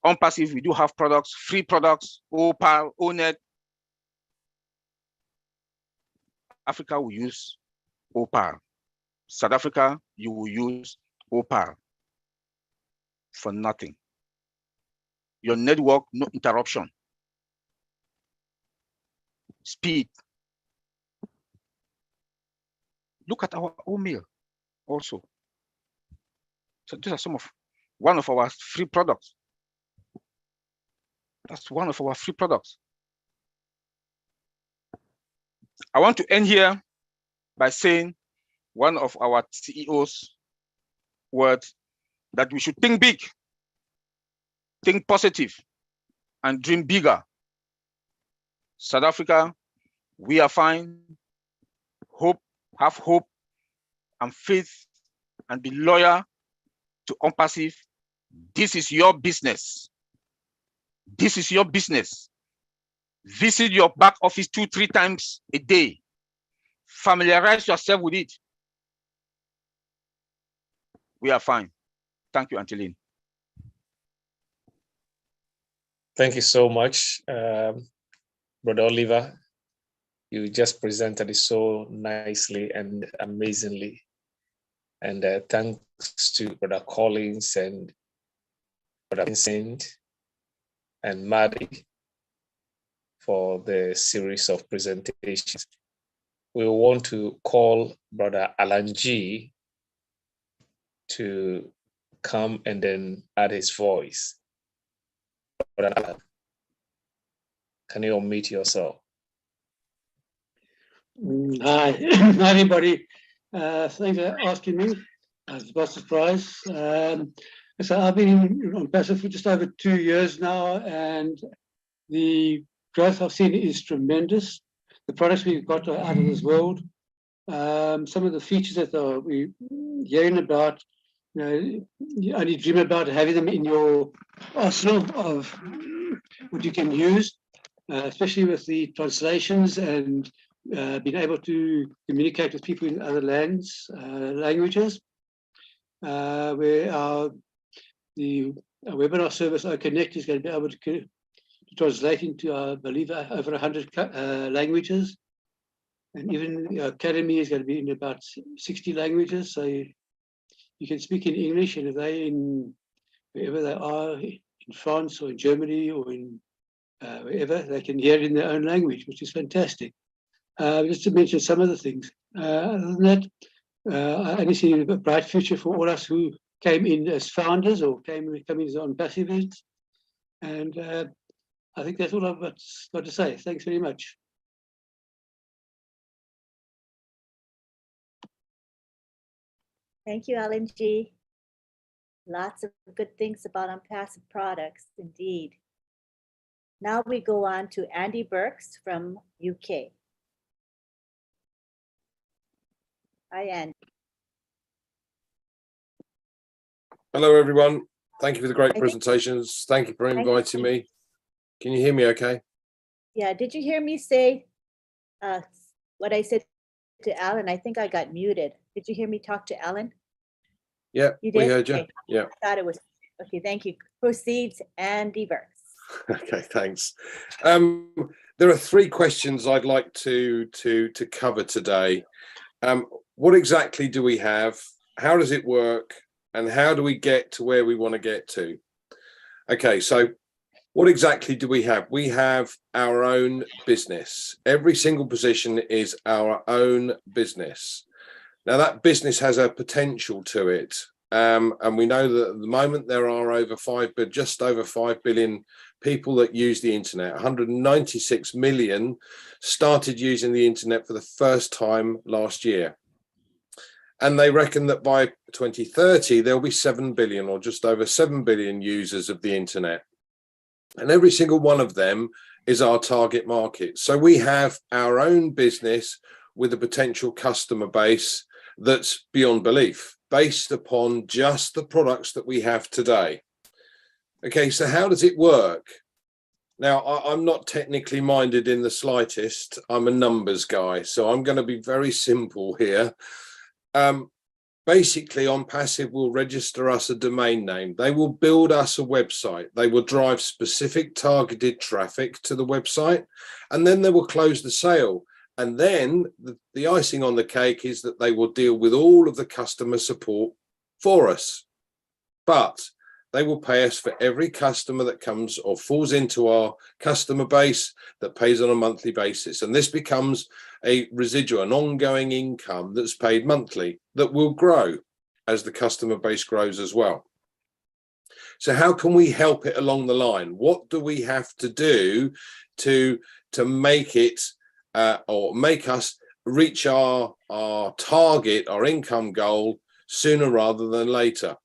On passive, we do have products, free products, Opal, Onet. Africa will use Opal. South Africa, you will use Opal for nothing. Your network, no interruption. Speed. Look at our email also. So these are one of our free products. That's one of our free products. I want to end here by saying one of our CEO's words that we should think big, think positive, and dream bigger. South Africa, we are fine. Have hope and faith, and be loyal to OnPassive. This is your business. This is your business. Visit your back office 2-3 times a day. Familiarize yourself with it. We are fine. Thank you, Antilene. Thank you so much, Brother Oliver. You just presented it so nicely and amazingly. And thanks to Brother Collins and Brother Vincent and Maddie for the series of presentations. We want to call Brother Alan G to come and then add his voice. Brother Alan, can you unmute yourself? Hi, everybody. Thanks for asking me. It's a surprise. So I've been on Passive for just over 2 years now, and the growth I've seen is tremendous. The products we've got are out of this world. Some of the features that we're hearing about, you only dream about having them in your arsenal of what you can use, especially with the translations and being able to communicate with people in other languages. Where the webinar service OConnect is going to be able to translate into, I believe, over 100 languages. And even Academy is going to be in about 60 languages. So you can speak in English, and if they wherever they are, in France or in Germany or in wherever, they can hear it in their own language, which is fantastic. Just to mention some of the things. Other than that, I only see a bright future for all us who came in as founders or came in as OnPassive. And I think that's all I've got to say. Thanks very much. Thank you, Alan G. Lots of good things about OnPassive products, indeed. Now we go on to Andy Burks from UK. Hi, Andy. Hello, everyone. Thank you for the great presentations. Thank you for inviting me. Can you hear me okay? Yeah, did you hear me say what I said to Alan? I think I got muted. Did you hear me talk to Alan? Yeah, you did? We heard you. Okay. Yeah. I thought it was, okay, thank you. Proceeds, Andy Burks. Okay, thanks. There are 3 questions I'd like to cover today. What exactly do we have? How does it work? And how do we get to where we want to get to? Okay, so what exactly do we have? We have our own business. Every single position is our own business. Now that business has a potential to it. And we know that at the moment there are just over 5 billion people that use the internet. 196 million started using the internet for the first time last year. And they reckon that by 2030, there'll be 7 billion or just over 7 billion users of the internet. And every single one of them is our target market. So we have our own business with a potential customer base that's beyond belief, based upon just the products that we have today. Okay, so how does it work? Now, I'm not technically minded in the slightest. I'm a numbers guy, so I'm going to be very simple here. Basically, OnPassive will register us a domain name. They will build us a website. They will drive specific targeted traffic to the website, and then they will close the sale. And then the icing on the cake is that they will deal with all of the customer support for us. But they will pay us for every customer that comes or falls into our customer base that pays on a monthly basis. And this becomes a residual, an ongoing income that's paid monthly that will grow as the customer base grows as well. So how can we help it along the line? What do we have to do to make it or make us reach our target, our income goal sooner rather than later?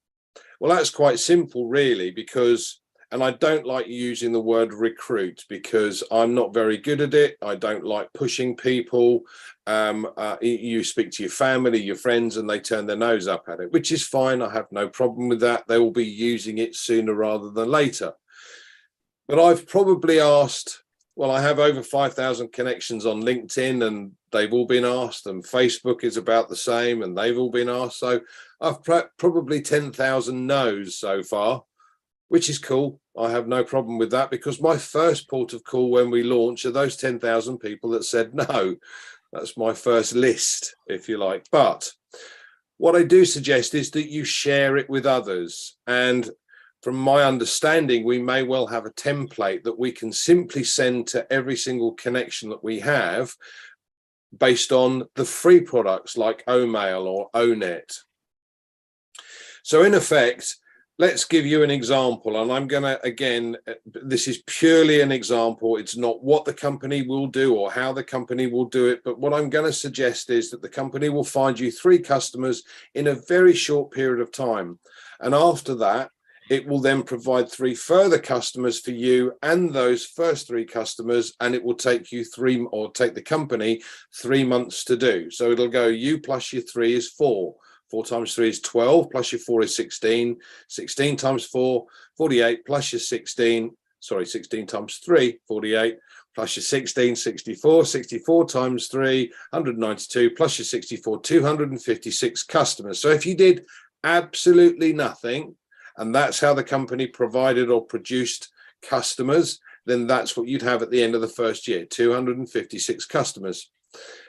Well, that's quite simple, really, because, and I don't like using the word recruit because I'm not very good at it. I don't like pushing people. You speak to your family, your friends, and they turn their nose up at it, which is fine. I have no problem with that. They will be using it sooner rather than later. But I've probably asked, well, I have over 5,000 connections on LinkedIn and they've all been asked, and Facebook is about the same and they've all been asked. So I've probably 10,000 no's so far, which is cool. I have no problem with that because my first port of call when we launch are those 10,000 people that said no. That's my first list, if you like. But what I do suggest is that you share it with others. And from my understanding, we may well have a template that we can simply send to every single connection that we have based on the free products like Omail or Onet. So in effect, let's give you an example. And I'm going to, again, this is purely an example. It's not what the company will do or how the company will do it. But what I'm going to suggest is that the company will find you 3 customers in a very short period of time. And after that, it will then provide 3 further customers for you and those first 3 customers, and it will take you take the company 3 months to do. So it'll go you plus your 3 is 4. 4 times 3 is 12, plus your 4 is 16. 16 times 4, 48, plus your 16 times 3, 48, plus your 16, 64. 64 times 3, 192, plus your 64, 256 customers. So if you did absolutely nothing, and that's how the company provided or produced customers, then that's what you'd have at the end of the first year, 256 customers.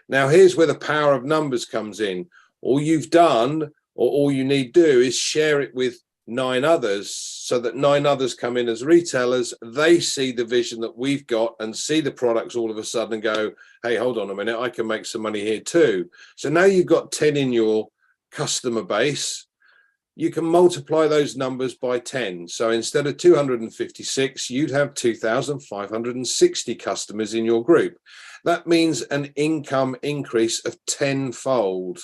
Now, here's where the power of numbers comes in. All you've done, or all you need to do, is share it with 9 others so that 9 others come in as retailers. They see the vision that we've got and see the products all of a sudden and go, hey, hold on a minute, I can make some money here too. So now you've got 10 in your customer base. You can multiply those numbers by 10. So instead of 256, you'd have 2,560 customers in your group. That means an income increase of 10-fold.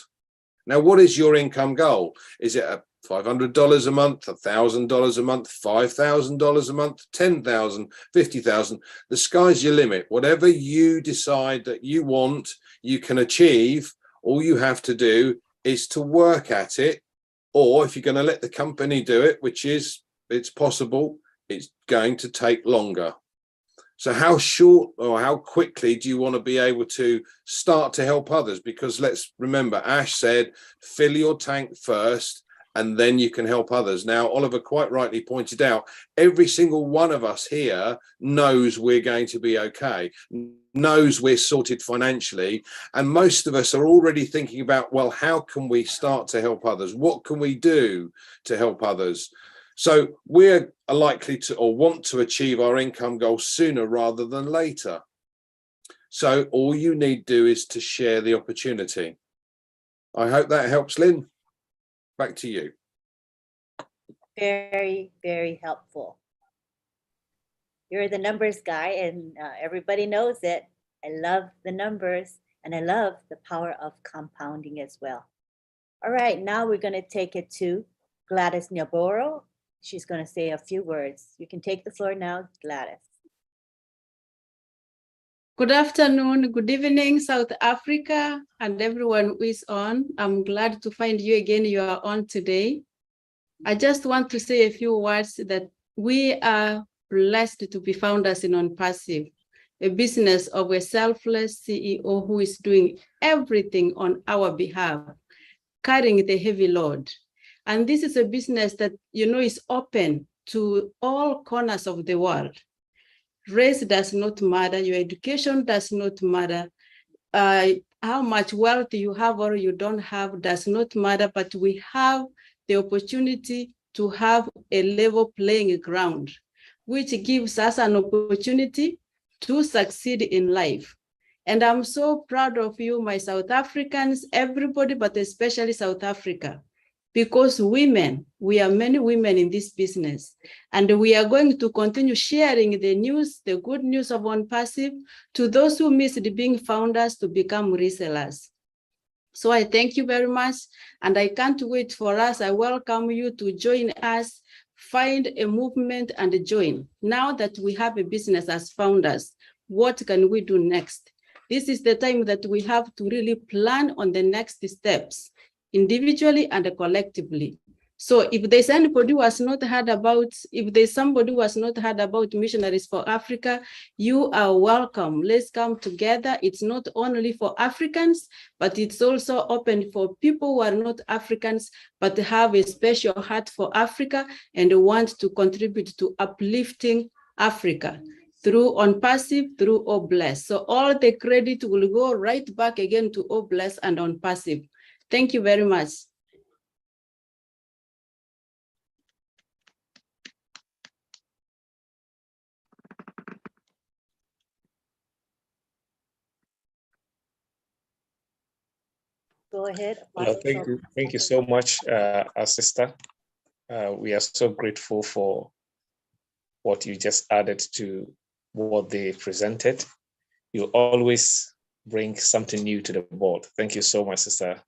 Now, what is your income goal? Is it a $500 a month, $1,000 a month, $5,000 a month, $10,000, $50,000? The sky's your limit. Whatever you decide that you want, you can achieve. All you have to do is to work at it. Or if you're going to let the company do it, which is, it's possible, it's going to take longer. So how short or how quickly do you want to be able to start to help others? Because let's remember, Ash said, fill your tank first, and then you can help others. Now, Oliver quite rightly pointed out, every single one of us here knows we're going to be okay, knows we're sorted financially. And most of us are already thinking about, well, how can we start to help others? What can we do to help others? So we're likely to or want to achieve our income goal sooner rather than later. So all you need to do is to share the opportunity. I hope that helps, Lynn. Back to you. Very, very helpful. You're the numbers guy, and everybody knows it. I love the numbers, and I love the power of compounding as well. All right, now we're going to take it to Gladys Nyaboro. She's going to say a few words. You can take the floor now, Gladys. Good afternoon, good evening, South Africa, and everyone who is on. I'm glad to find you again. You are on today. I just want to say a few words that we are blessed to be founders in OnPassive, a business of a selfless CEO who is doing everything on our behalf, carrying the heavy load. And this is a business that, you know, is open to all corners of the world. Race does not matter, your education does not matter, how much wealth you have or you don't have does not matter, but we have the opportunity to have a level playing ground, which gives us an opportunity to succeed in life. And I'm so proud of you, my South Africans, everybody, but especially South Africa, because women, we are many women in this business, and we are going to continue sharing the news, the good news of OnPassive to those who missed being founders to become resellers. So I thank you very much, and I can't wait for us. I welcome you to join us, find a movement and join. Now that we have a business as founders, what can we do next? This is the time that we have to really plan on the next steps, individually and collectively. So if there's anybody who has not heard about, if there's somebody who has not heard about Missionaries for Africa, you are welcome. Let's come together. It's not only for Africans, but it's also open for people who are not Africans, but have a special heart for Africa and want to contribute to uplifting Africa through OnPassive, through OBless. So all the credit will go right back again to OBless and OnPassive. Thank you very much. Go ahead. Well, thank you so much, our sister. We are so grateful for what you just added to what they presented. You always bring something new to the board. Thank you so much, sister.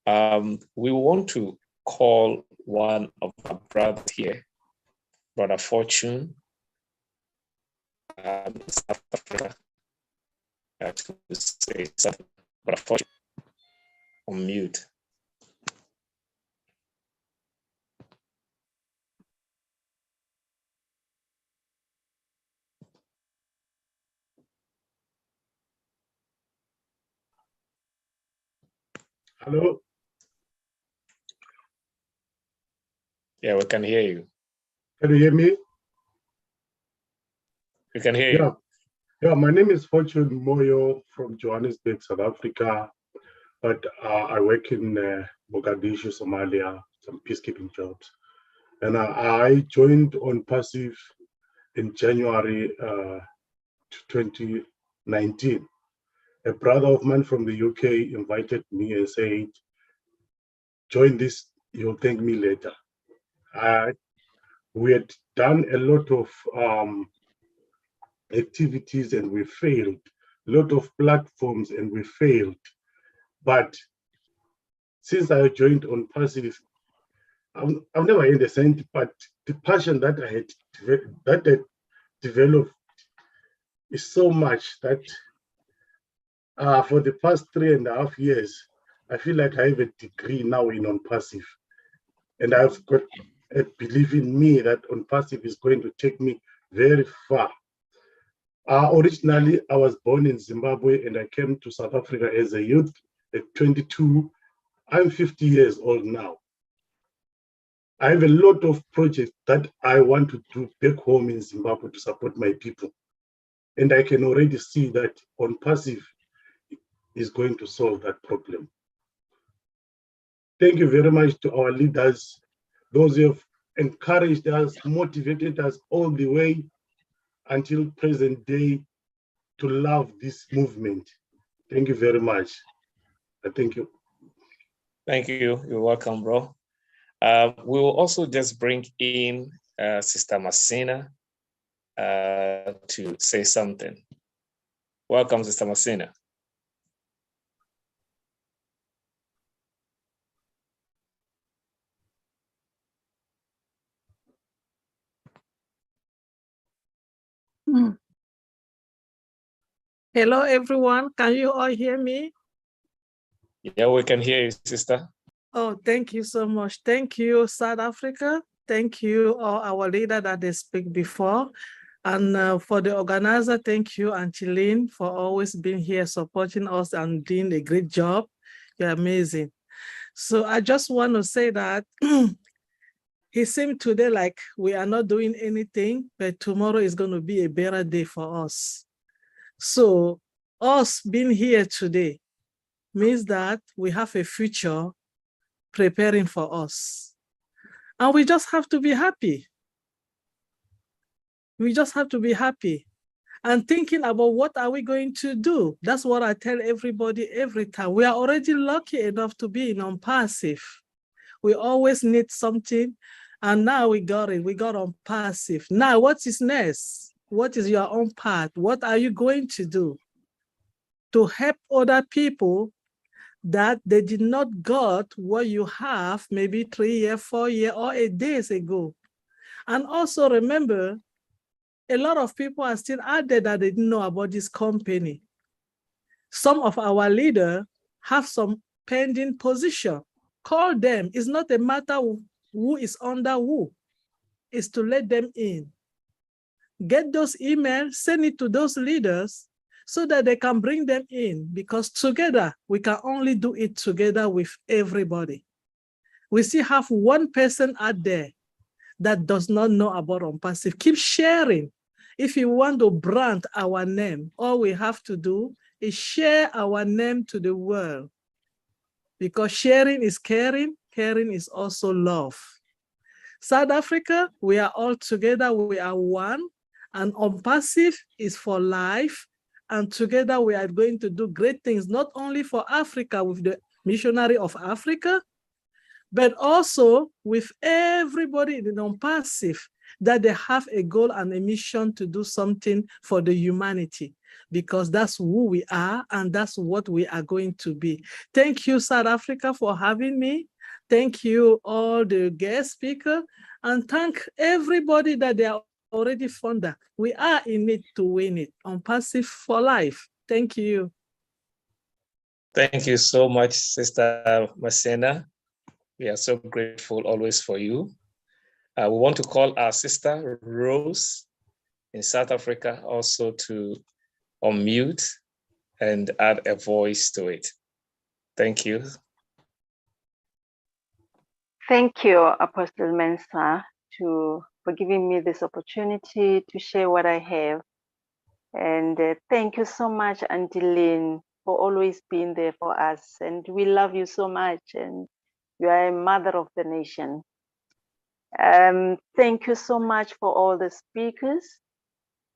We want to call one of our brothers here, Brother Fortune, South Africa, to say something. Brother Fortune, on mute. Hello. Yeah, we can hear you. Can you hear me? We can hear you. Yeah, my name is Fortune Moyo from Johannesburg, South Africa, but I work in Mogadishu, Somalia, some peacekeeping jobs. And I joined OnPassive in January 2019. A brother of mine from the UK invited me and said, join this, you'll thank me later. We had done a lot of activities and we failed, a lot of platforms and we failed. But since I joined OnPassive, I've never had a cent, but the passion that I had developed is so much that for the past 3.5 years, I feel like I have a degree now in OnPassive. And I've got a belief in me that OnPassive is going to take me very far. Originally, I was born in Zimbabwe and I came to South Africa as a youth at 22. I'm 50 years old now. I have a lot of projects that I want to do back home in Zimbabwe to support my people. And I can already see that OnPassive is going to solve that problem. Thank you very much to our leaders, those who have encouraged us, motivated us all the way until present day to love this movement. Thank you very much. Thank you. Thank you. You're welcome, bro. We will also just bring in Sister Messina to say something. Welcome, Sister Messina. Hello, everyone. Can you all hear me? Yeah, we can hear you, sister. Oh, thank you so much. Thank you, South Africa. Thank you, all our leader that they speak before. And for the organizer, thank you, Angeline, for always being here, supporting us and doing a great job. You're amazing. So I just want to say that it seems today like we are not doing anything, but tomorrow is going to be a better day for us. So us being here today means that we have a future preparing for us. And we just have to be happy. We just have to be happy and thinking about what are we going to do. That's what I tell everybody every time. We are already lucky enough to be in passive. We always need something, and now we got it. We got on passive. Now, what is next? What is your own path? What are you going to do to help other people that they did not got what you have maybe 3 years, 4 years, or 8 days ago? And also remember, a lot of people are still out there that they didn't know about this company. Some of our leaders have some pending position. Call them. It's not a matter of who is under who. It's to let them in. Get those emails, send it to those leaders so that they can bring them in, because together, we can only do it together with everybody. We still have one person out there that does not know about OnPassive. Keep sharing. If you want to brand our name, all we have to do is share our name to the world, because sharing is caring, caring is also love. South Africa, we are all together, we are one, and OnPassive is for life, and together we are going to do great things, not only for Africa with the Missionary of Africa, but also with everybody in OnPassive, that they have a goal and a mission to do something for the humanity, because that's who we are and that's what we are going to be. Thank you, South Africa, for having me. Thank you, all the guest speakers, and thank everybody that they are already funded. We are in it to win it. OnPassive for life. Thank you. Thank you so much, Sister Messina. We are so grateful always for you. We want to call our sister Rose in South Africa also to unmute and add a voice to it. Thank you. Thank you, Apostle Mensah, for giving me this opportunity to share what I have. And thank you so much, Auntie Lynn, for always being there for us. And we love you so much. And you are a mother of the nation. Thank you so much for all the speakers.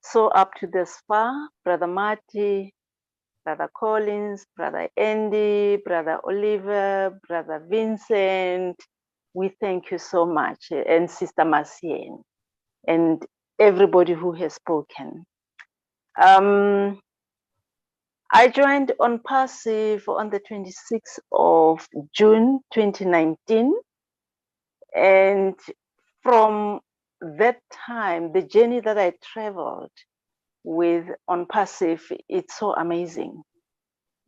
So up to this far, Brother Marty, Brother Collins, Brother Andy, Brother Oliver, Brother Vincent, we thank you so much, and Sister Marcienne, and everybody who has spoken. I joined OnPassive on the 26th of June, 2019. And from that time, the journey that I traveled with OnPassive, it's so amazing.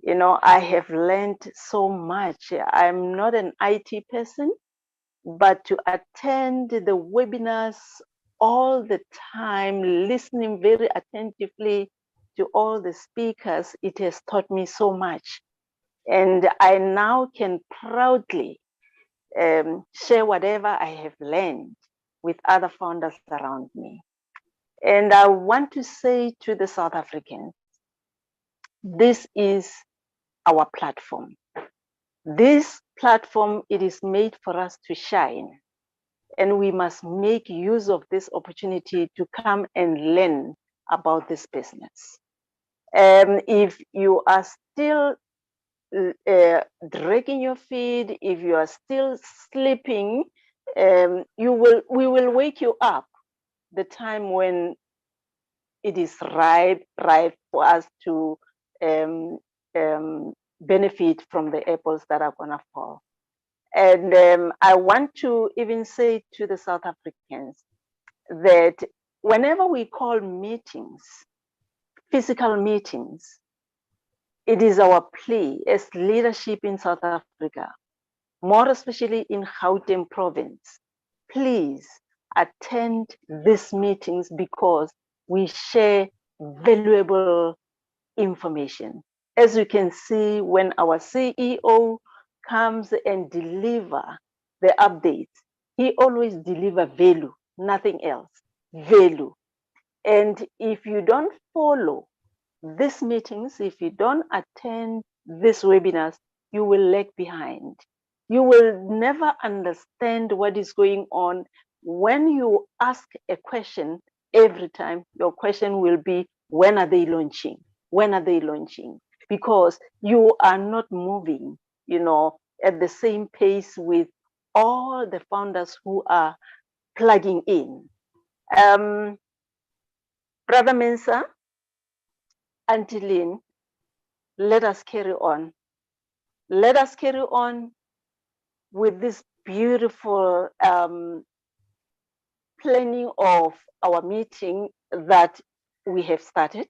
You know, I have learned so much. I'm not an IT person, but to attend the webinars all the time, listening very attentively to all the speakers, it has taught me so much. And I now can proudly share whatever I have learned with other founders around me. And I want to say to the South Africans, this is our platform. This platform, it is made for us to shine. And we must make use of this opportunity to come and learn about this business. If you are still dragging your feet, if you are still sleeping, we will wake you up the time when it is ripe for us to benefit from the apples that are gonna fall. And I want to even say to the South Africans that whenever we call meetings, physical meetings, it is our plea as leadership in South Africa, more especially in Gauteng province, please attend these meetings because we share valuable information. As you can see, when our CEO comes and deliver the updates, he always deliver value, nothing else, value. And if you don't follow these meetings, if you don't attend these webinars, you will lag behind. You will never understand what is going on. When you ask a question every time, your question will be, when are they launching? When are they launching? Because you are not moving, at the same pace with all the founders who are plugging in. Brother Mensah, Antilin, let us carry on. Let us carry on with this beautiful planning of our meeting that we have started,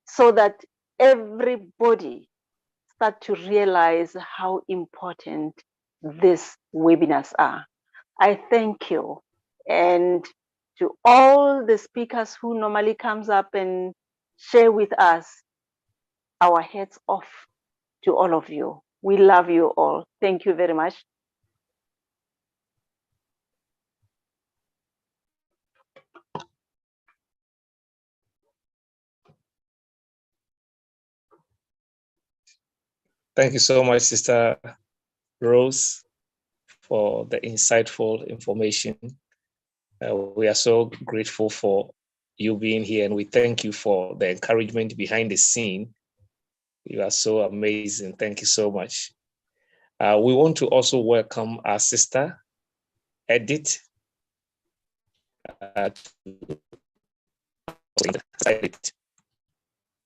so that everybody start to realize how important these webinars are. I thank you. And to all the speakers who normally comes up and share with us, our heads off to all of you. We love you all. Thank you very much. Thank you so much, Sister Rose, for the insightful information. We are so grateful for you being here, and we thank you for the encouragement behind the scene. You are so amazing. Thank you so much. We want to also welcome our sister, Edith.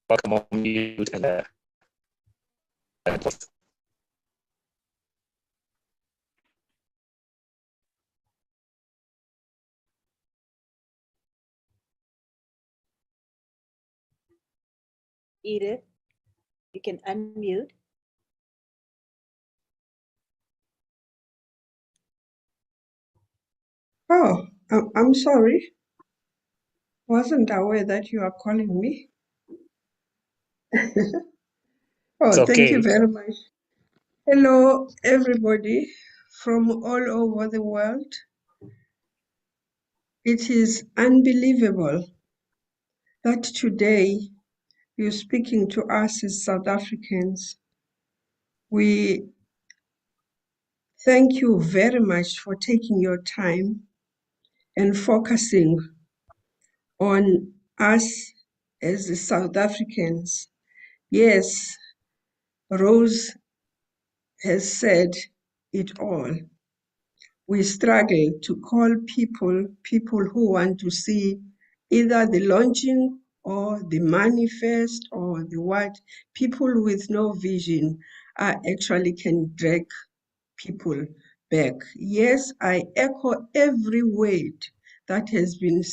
Welcome on mute and Edith, you can unmute. Oh, I'm sorry. Wasn't aware that you are calling me. Oh, thank you very much. Hello, everybody from all over the world. It is unbelievable that today you're speaking to us as South Africans. We thank you very much for taking your time and focusing on us as the South Africans. Yes, Rose has said it all. We struggle to call people who want to see either the launching or the manifest or the what. People with no vision actually can drag people back. Yes, I echo every word that has been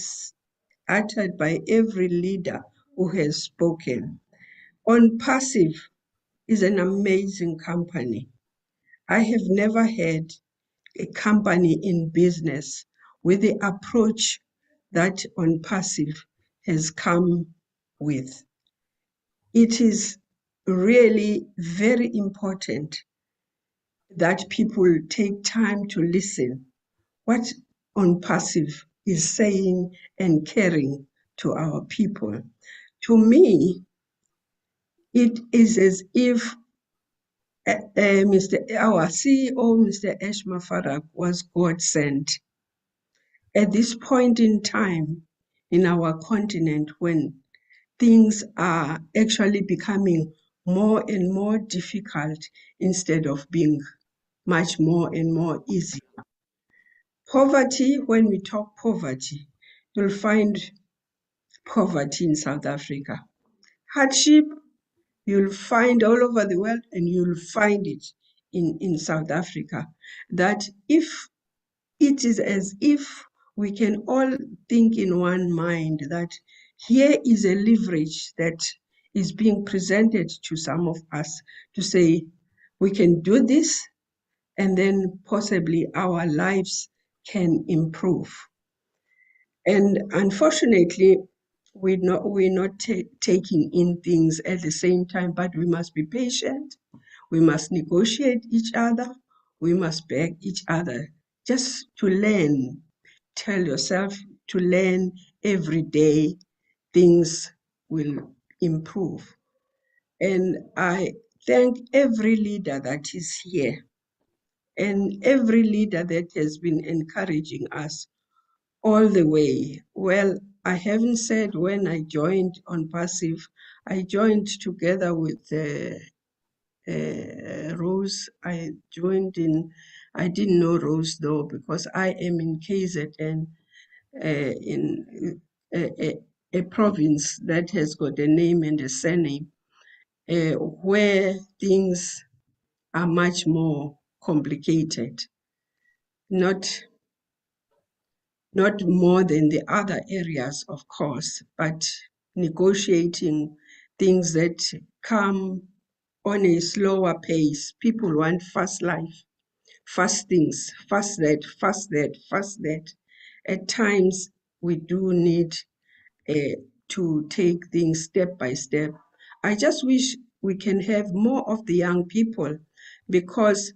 uttered by every leader who has spoken. On Passive is an amazing company. I have never had a company in business with the approach that On Passive has come with. It is really very important that people take time to listen what On Passive is saying and caring to our people. To me, it is as if our CEO, Mr. Eshma Farak, was God sent. At this point in time in our continent, when things are actually becoming more and more difficult instead of being much more and more easy. Poverty, when we talk poverty, you'll find poverty in South Africa. Hardship, you'll find all over the world, and you'll find it in South Africa. That if it is as if we can all think in one mind that here is a leverage that is being presented to some of us to say, we can do this, and then possibly our lives can improve. And unfortunately, we're not taking in things at the same time, but we must be patient. We must negotiate each other. We must beg each other just to learn. Tell yourself to learn every day, things will improve. And I thank every leader that is here and every leader that has been encouraging us all the way. Well, I haven't said when I joined on Passive. I joined together with Rose. I didn't know Rose though, because I am in KZN, in a province that has got a name and a surname, where things are much more complicated, not more than the other areas, of course, but negotiating things that come on a slower pace. People want fast life, fast things, fast that, fast that, fast that. At times, we do need to take things step by step. I just wish we can have more of the young people, because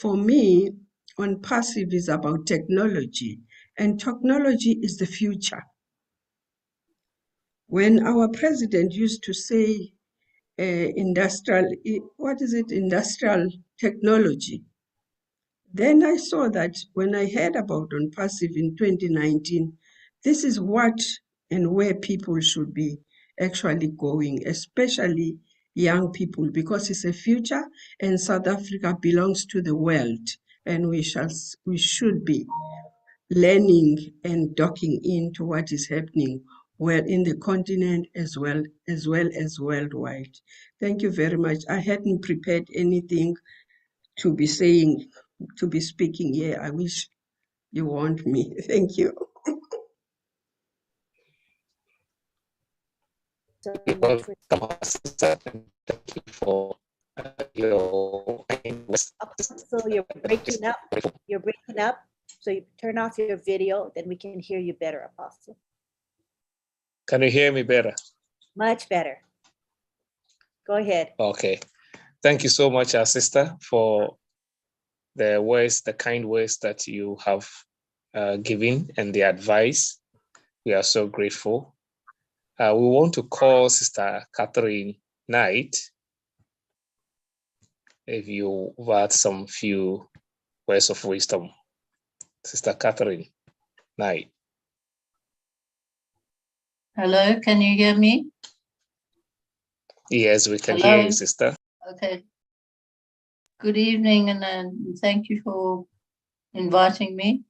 for me, on Passive is about technology, and technology is the future. When our president used to say industrial technology, then I saw that when I heard about on Passive in 2019, this is what and where people should be actually going, especially young people, because it's a future and South Africa belongs to the world, and we should be learning and docking into what is happening well in the continent as well as worldwide. Thank you very much. I hadn't prepared anything to be speaking here. I wish you want me. Thank you. So much for your so you're breaking up. You're breaking up. So you turn off your video, then we can hear you better, Apostle. Can you hear me better? Much better. Go ahead. Okay. Thank you so much, our sister, for the words, the kind words that you have given and the advice. We are so grateful. We want to call Sister Catherine Knight. If you had some few words of wisdom. Sister Catherine Knight. Hello, can you hear me? Yes, we can hear you, sister. Okay. Good evening, and thank you for inviting me.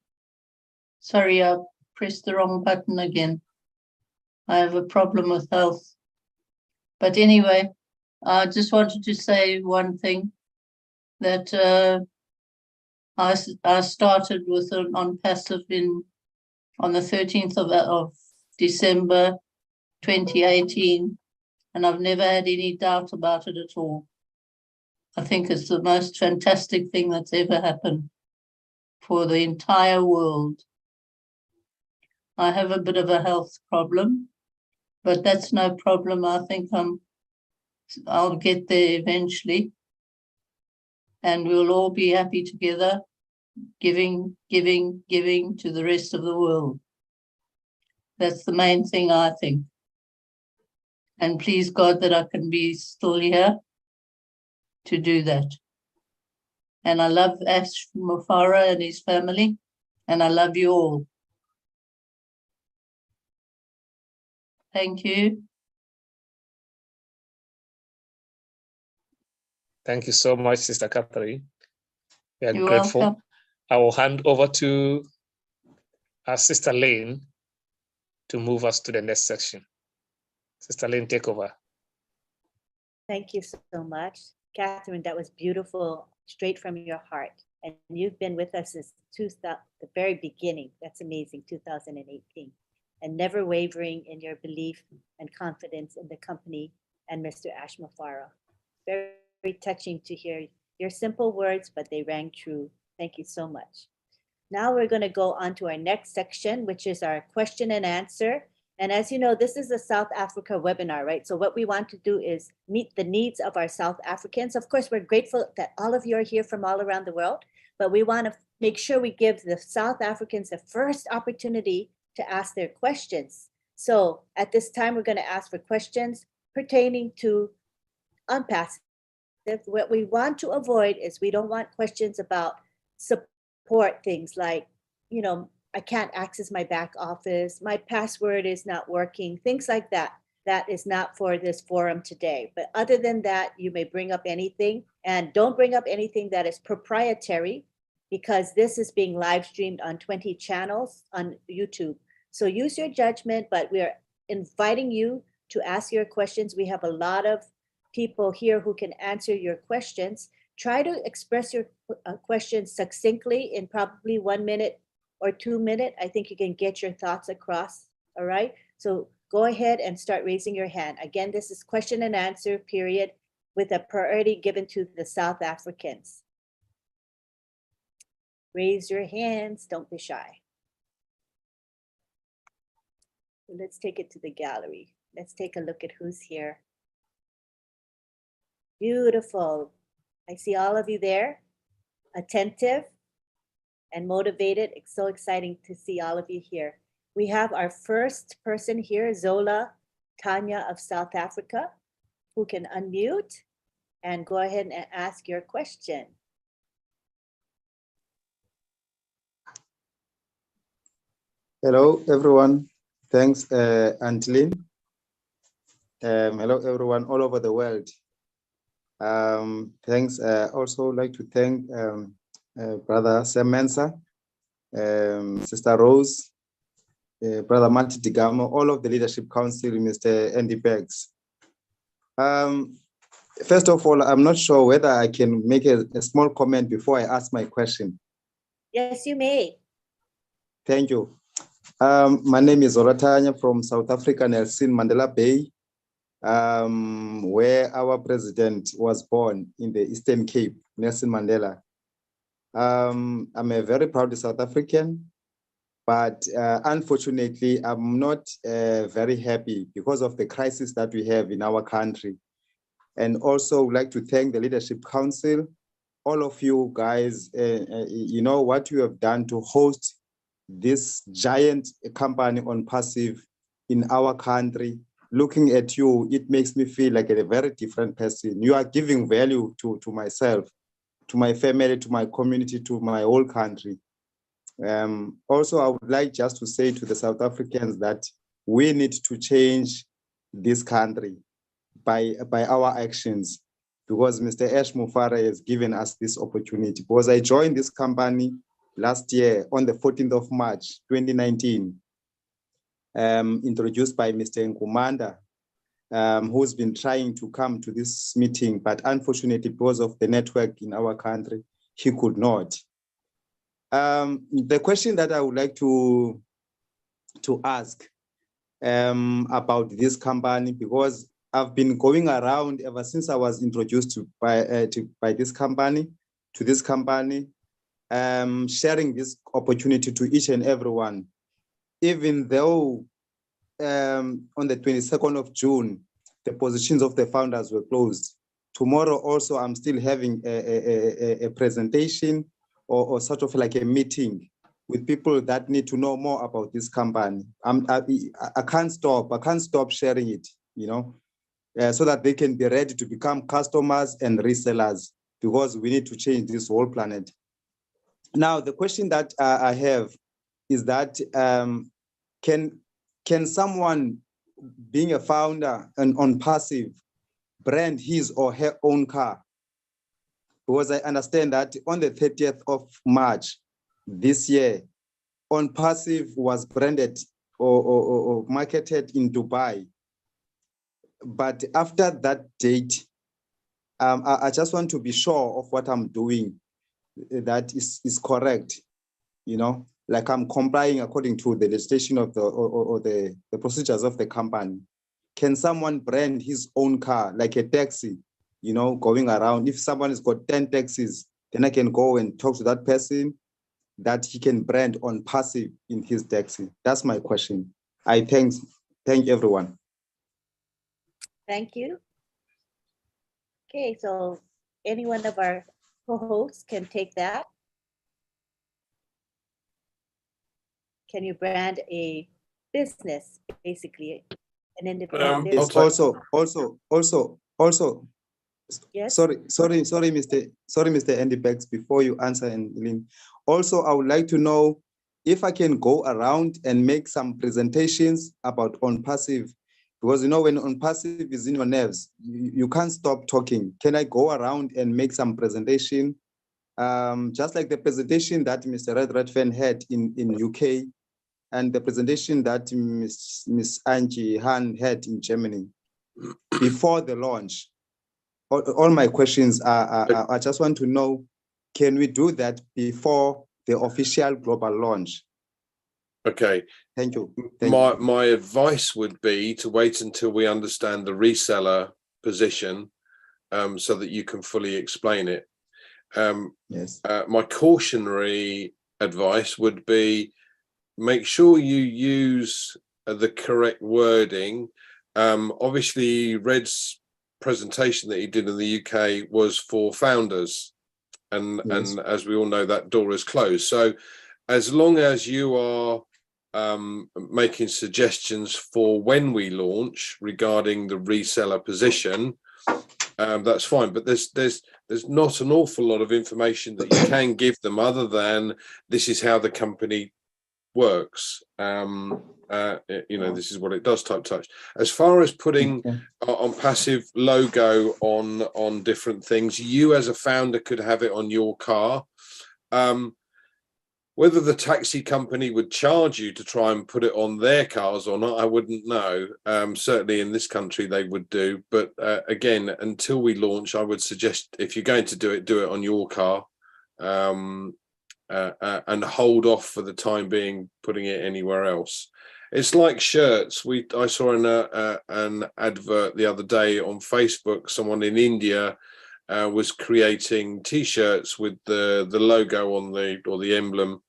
Sorry, I pressed the wrong button again. I have a problem with health. But anyway, I just wanted to say one thing, that I started with on Passive on the 13th of December 2018, and I've never had any doubt about it at all. I think it's the most fantastic thing that's ever happened for the entire world. I have a bit of a health problem, but that's no problem. I think I'll get there eventually, and we'll all be happy together, giving to the rest of the world. That's the main thing, I think. And please God that I can be still here to do that. And I love Ash Mufara and his family, and I love you all. Thank you. Thank you so much, Sister Catherine. We are You're grateful. welcome. I will hand over to our Sister Lane to move us to the next section. Sister Lane, take over. Thank you so much. Catherine, that was beautiful, straight from your heart. And you've been with us since the very beginning. That's amazing, 2018. And never wavering in your belief and confidence in the company and Mr. Ashmafara. Very, very touching to hear your simple words, but they rang true. Thank you so much. Now we're going to go on to our next section, which is our question and answer. And as you know, this is a South Africa webinar, right? So what we want to do is meet the needs of our South Africans. Of course, we're grateful that all of you are here from all around the world, but we want to make sure we give the South Africans the first opportunity to ask their questions. So at this time, we're going to ask for questions pertaining to unpassive. What we want to avoid is we don't want questions about support things like, you know, I can't access my back office, my password is not working, things like that. That is not for this forum today. But other than that, you may bring up anything, and don't bring up anything that is proprietary, because this is being live streamed on 20 channels on YouTube. So use your judgment, but we are inviting you to ask your questions. We have a lot of people here who can answer your questions. Try to express your questions succinctly in probably 1 minute or 2 minutes. I think you can get your thoughts across, all right? So go ahead and start raising your hand. Again, this is question and answer period with a priority given to the South Africans. Raise your hands, don't be shy. Let's take it to the gallery. Let's take a look at who's here. Beautiful. I see all of you there, attentive and motivated. It's so exciting to see all of you here. We have our first person here, Zola Tanya of South Africa, who can unmute and go ahead and ask your question. Hello, everyone. Thanks, Antlin. Hello, everyone all over the world. Thanks. Also like to thank Brother Sam Mensah, Sister Rose, Brother Marty Digamo, all of the Leadership Council, Mr. Andy Burks. First of all, I'm not sure whether I can make a small comment before I ask my question. Yes, you may. Thank you. My name is Oratanya from South Africa, Nelson Mandela Bay, where our president was born in the Eastern Cape, Nelson Mandela. I'm a very proud South African, but unfortunately, I'm not very happy because of the crisis that we have in our country. And also would like to thank the Leadership Council, all of you guys, you know, what you have done to host this giant company on passive in our country. Looking at you, it makes me feel like a very different person. You are giving value to myself, to my family, to my community, to my whole country. Also, I would like just to say to the South Africans that we need to change this country by our actions, because Mr. Ashmafara has given us this opportunity. Because I joined this company last year on the 14th of March, 2019, introduced by Mr. Nkumanda, who's been trying to come to this meeting, but unfortunately, because of the network in our country, he could not. The question that I would like to ask about this company, because I've been going around ever since I was introduced by this company, sharing this opportunity to each and everyone, even though on the 22nd of June, the positions of the founders were closed. Tomorrow also, I'm still having a presentation or sort of like a meeting with people that need to know more about this company. I can't stop sharing it, you know, so that they can be ready to become customers and resellers, because we need to change this whole planet. Now, the question that I have is that can someone, being a founder and on passive, brand his or her own car because I understand that on the 30th of March this year, On Passive was branded or marketed in Dubai. But after that date, I just want to be sure of what I'm doing, that is correct, you know, like I'm complying according to the legislation of the procedures of the company. Can someone brand his own car, like a taxi, you know, going around? If someone has got 10 taxis, then I can go and talk to that person that he can brand On Passive in his taxi. That's my question. I thank everyone. Thank you. Okay, so any one of our co-hosts can take that. Can you brand a business, basically, an independent business? Also. Yes. Sorry, Mr. Andy Burks, before you answer, and Lynn. Also, I would like to know if I can go around and make some presentations about On Passive, because you know when On Passive is in your nerves, you can't stop talking. Can I go around and make some presentation, just like the presentation that Mr. Redfern had in UK, and the presentation that Miss Angie Han had in Germany before the launch? All my questions are, I just want to know, can we do that before the official global launch? Okay. Thank you. My advice would be to wait until we understand the reseller position, so that you can fully explain it. Yes. My cautionary advice would be, make sure you use the correct wording. Obviously, Red's presentation that he did in the UK was for founders, and as we all know, that door is closed. So as long as you are making suggestions for when we launch regarding the reseller position, that's fine. But there's not an awful lot of information that you can give them other than this is how the company works. You know, this is what it does, type touch. As far as putting On Passive logo on different things, you as a founder could have it on your car. Whether the taxi company would charge you to try and put it on their cars or not, I wouldn't know. Certainly in this country they would do, but again, until we launch, I would suggest, if you're going to do it on your car, and hold off for the time being putting it anywhere else. It's like shirts. I saw an advert the other day on Facebook. Someone in India was creating T-shirts with the logo on or the emblem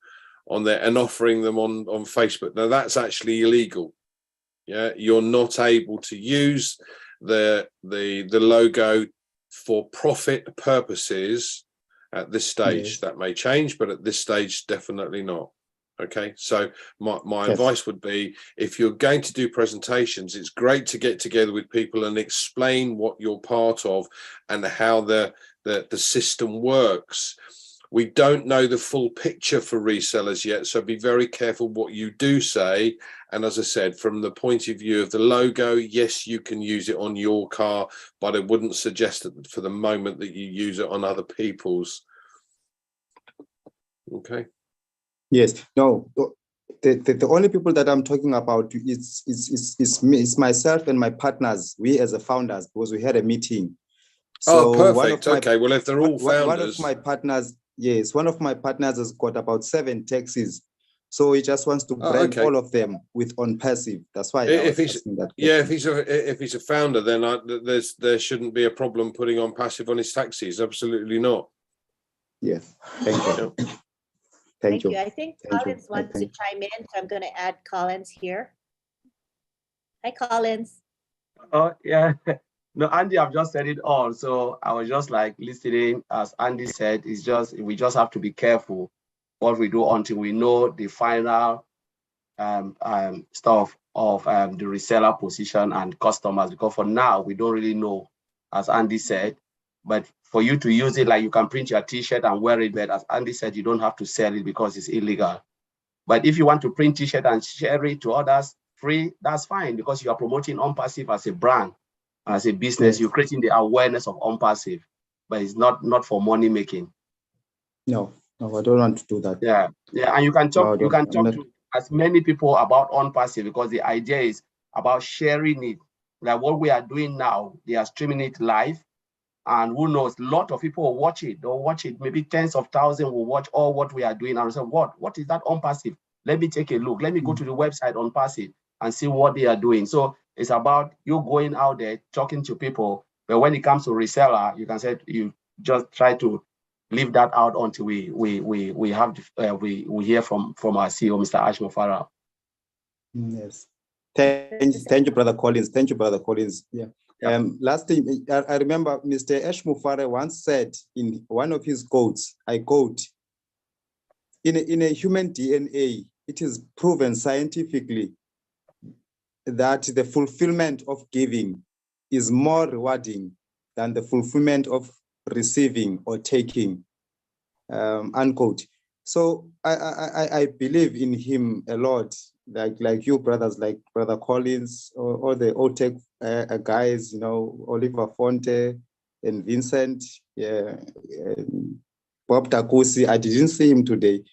on there and offering them on Facebook. Now that's actually illegal. Yeah, you're not able to use the logo for profit purposes at this stage. Yes. That may change, but at this stage, definitely not. Okay, so my advice would be, if you're going to do presentations, it's great to get together with people and explain what you're part of and how the system works. We don't know the full picture for resellers yet, so be very careful what you do say. And as I said, from the point of view of the logo, yes, you can use it on your car, but I wouldn't suggest that for the moment that you use it on other people's. Okay. Yes. No. The only people that I'm talking about is me, it's myself and my partners. We as the founders, because we had a meeting. So perfect. Okay. Well, if they're all founders, one of my partners. Yes, one of my partners has got about 7 taxis, so he just wants to brand all of them with On Passive. That's why. If he's a founder, then there shouldn't be a problem putting On Passive on his taxis. Absolutely not. Yes. Thank you. Thank you. I think Collins wants to chime in, so I'm going to add Collins here. Hi, Collins. Oh yeah. No, Andy, I've just said it all. So I was just like listening. As Andy said, we just have to be careful what we do until we know the final stuff of the reseller position and customers. Because for now, we don't really know, as Andy said. But for you to use it, like you can print your T-shirt and wear it, but as Andy said, you don't have to sell it because it's illegal. But if you want to print T-shirt and share it to others free, that's fine, because you are promoting On Passive as a brand. As a business, you're creating the awareness of On Passive. but it's not for money making. No, I don't want to do that. Yeah, and you can talk. No, You can I'm talk not. to as many people about OnPassive, because the idea is about sharing it. Like what we are doing now, they are streaming it live, and who knows, a lot of people will watch it. They'll watch it. Maybe tens of thousands will watch all what we are doing and say, what is that OnPassive? Let me take a look. Let me go to the website OnPassive and see what they are doing. So it's about you going out there talking to people. But when it comes to reseller, you can say you just try to leave that out until we hear from our CEO, Mr. Ash Mufara. Yes. Thank you, Brother Collins. Thank you, Brother Collins. Yeah. Last thing, I remember Mr. Ash Mufara once said in one of his quotes, I quote, in a human DNA, it is proven scientifically that the fulfillment of giving is more rewarding than the fulfillment of receiving or taking, unquote. So I believe in him a lot, like you brothers, like Brother Collins, or the OTEC guys, Oliver Fonte and Vincent, and Bob Takusi. I didn't see him today,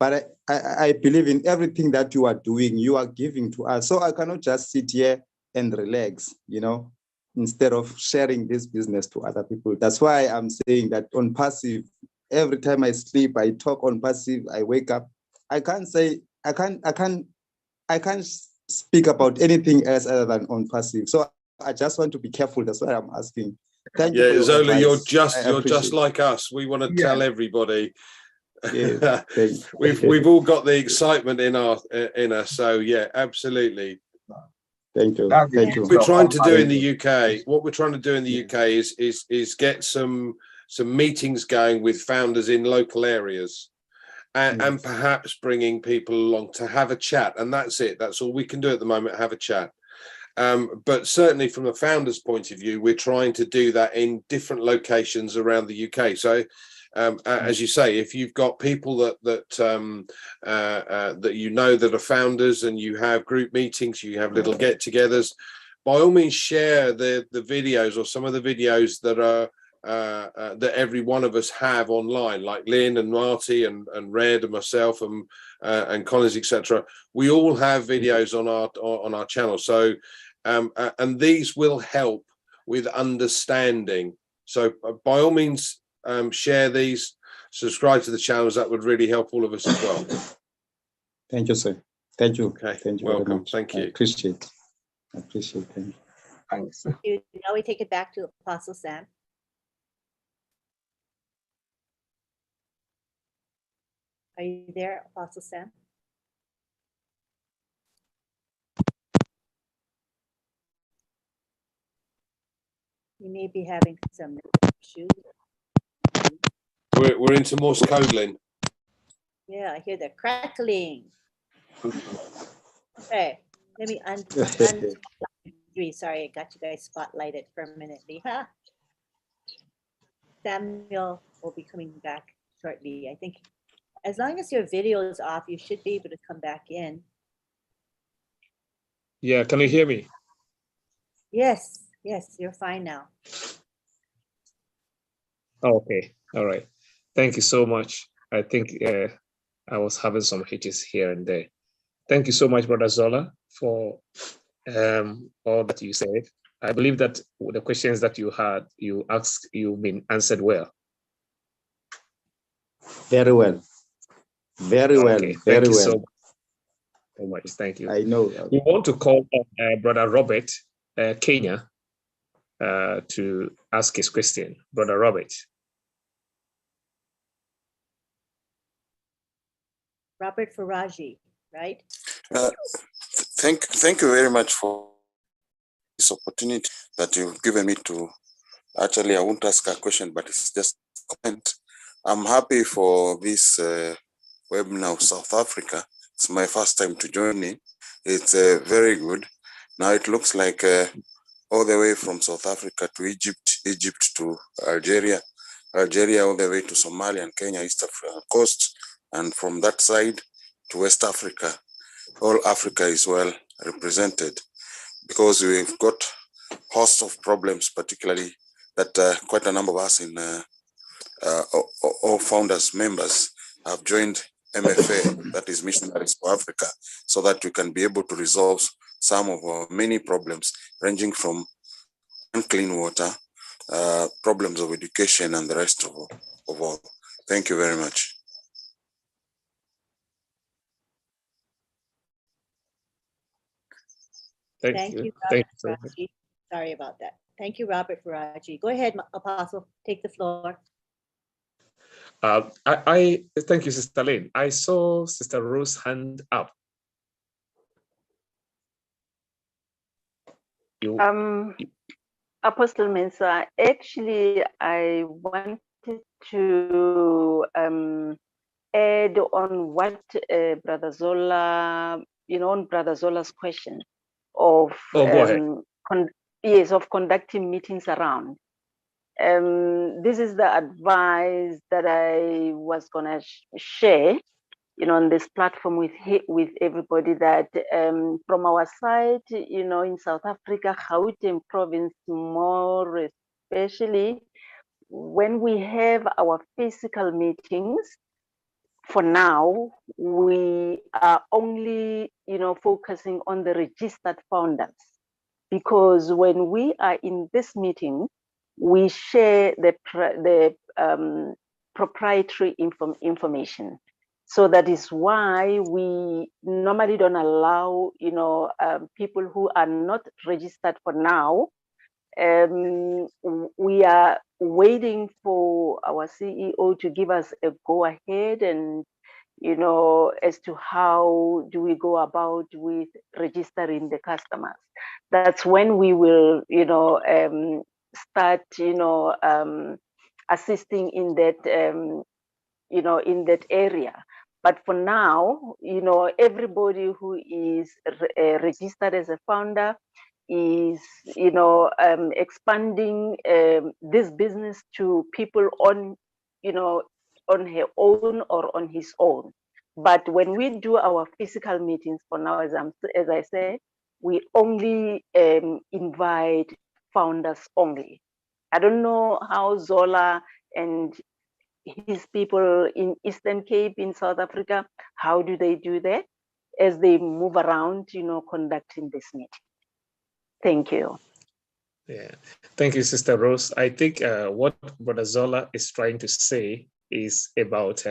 but I believe in everything that you are doing, you are giving to us. So I cannot just sit here and relax, instead of sharing this business to other people. That's why I'm saying that OnPassive, every time I sleep, I talk OnPassive, I wake up. I can't speak about anything else other than OnPassive. So I just want to be careful. That's why I'm asking. Thank you. Zola, you're just like us. We want to tell everybody. Yeah, we've all got the excitement in us. So yeah, absolutely. Thank you. Thank you. What we're trying to do in the UK is get some meetings going with founders in local areas, and perhaps bringing people along to have a chat. And that's it. That's all we can do at the moment. Have a chat. But certainly from a founder's point of view, we're trying to do that in different locations around the UK. So as you say, if you've got people that that are founders, and you have group meetings, you have little get-togethers, by all means share the videos or some of the videos that are that every one of us have online, like Lynn and Marty and Red and myself and Collins, etc. We all have videos on our channel. So and these will help with understanding. So by all means, share these, subscribe to the channels. That would really help all of us as well. Thank you, sir. Thank you. Okay. Thank you. Welcome. Thank you. I appreciate. Thank you. Thanks. Now we take it back to Apostle Sam. Are you there, Apostle Sam? You may be having some issues. We're into Morse code, Lynn. Yeah, I hear the crackling. Okay, let me sorry, I got you guys spotlighted permanently. Huh? Samuel will be coming back shortly. I think as long as your video is off, you should be able to come back in. Yeah, can you hear me? Yes, you're fine now. Okay, all right. Thank you so much. I think I was having some hitches here and there. Thank you so much, Brother Zola, for all that you said. I believe that the questions that you asked, you've been answered well. Very well. Very well. Okay, Very thank you well. so much. Thank you. I know. We want to call Brother Robert Kenya to ask his question. Brother Robert. Robert Faraji, right? Thank you very much for this opportunity that you've given me to. Actually, I won't ask a question, but it's just a comment. I'm happy for this webinar of South Africa. It's my first time to join in. It's very good. Now it looks like all the way from South Africa to Egypt, Egypt to Algeria, Algeria all the way to Somalia and Kenya, East African coast, and from that side to West Africa. All Africa is well represented because we've got hosts of problems, particularly that quite a number of us in all founders members have joined MFA, that is Missionaries for Africa, so that we can be able to resolve some of our many problems, ranging from unclean water, problems of education, and the rest of all. Thank you very much. Thank you, Robert Faraji. Sorry about that. Thank you, Robert Faraji. Go ahead, Apostle, take the floor. I thank you, Sister Lynn. I saw Sister Rose's hand up. Apostle Mensah, actually, I wanted to add on what Brother Zola, on Brother Zola's question of go ahead. of conducting meetings around. This is the advice that I was gonna share, on this platform with everybody, that from our side, in South Africa, Gauteng province more especially, when we have our physical meetings, for now, we are only, focusing on the registered founders, because when we are in this meeting, we share the proprietary information. So that is why we normally don't allow, people who are not registered for now. We are waiting for our CEO to give us a go ahead, and as to how do we go about with registering the customers. That's when we will, start, assisting in that, in that area. But for now, everybody who is registered as a founder is, expanding this business to people on, on her own or on his own. But when we do our physical meetings for now, as I said, we only invite founders only. I don't know how Zola and his people in Eastern Cape in South Africa, how do they do that as they move around, conducting this meeting? Thank you. Yeah, thank you, Sister Rose. I think what Brother Zola is trying to say is about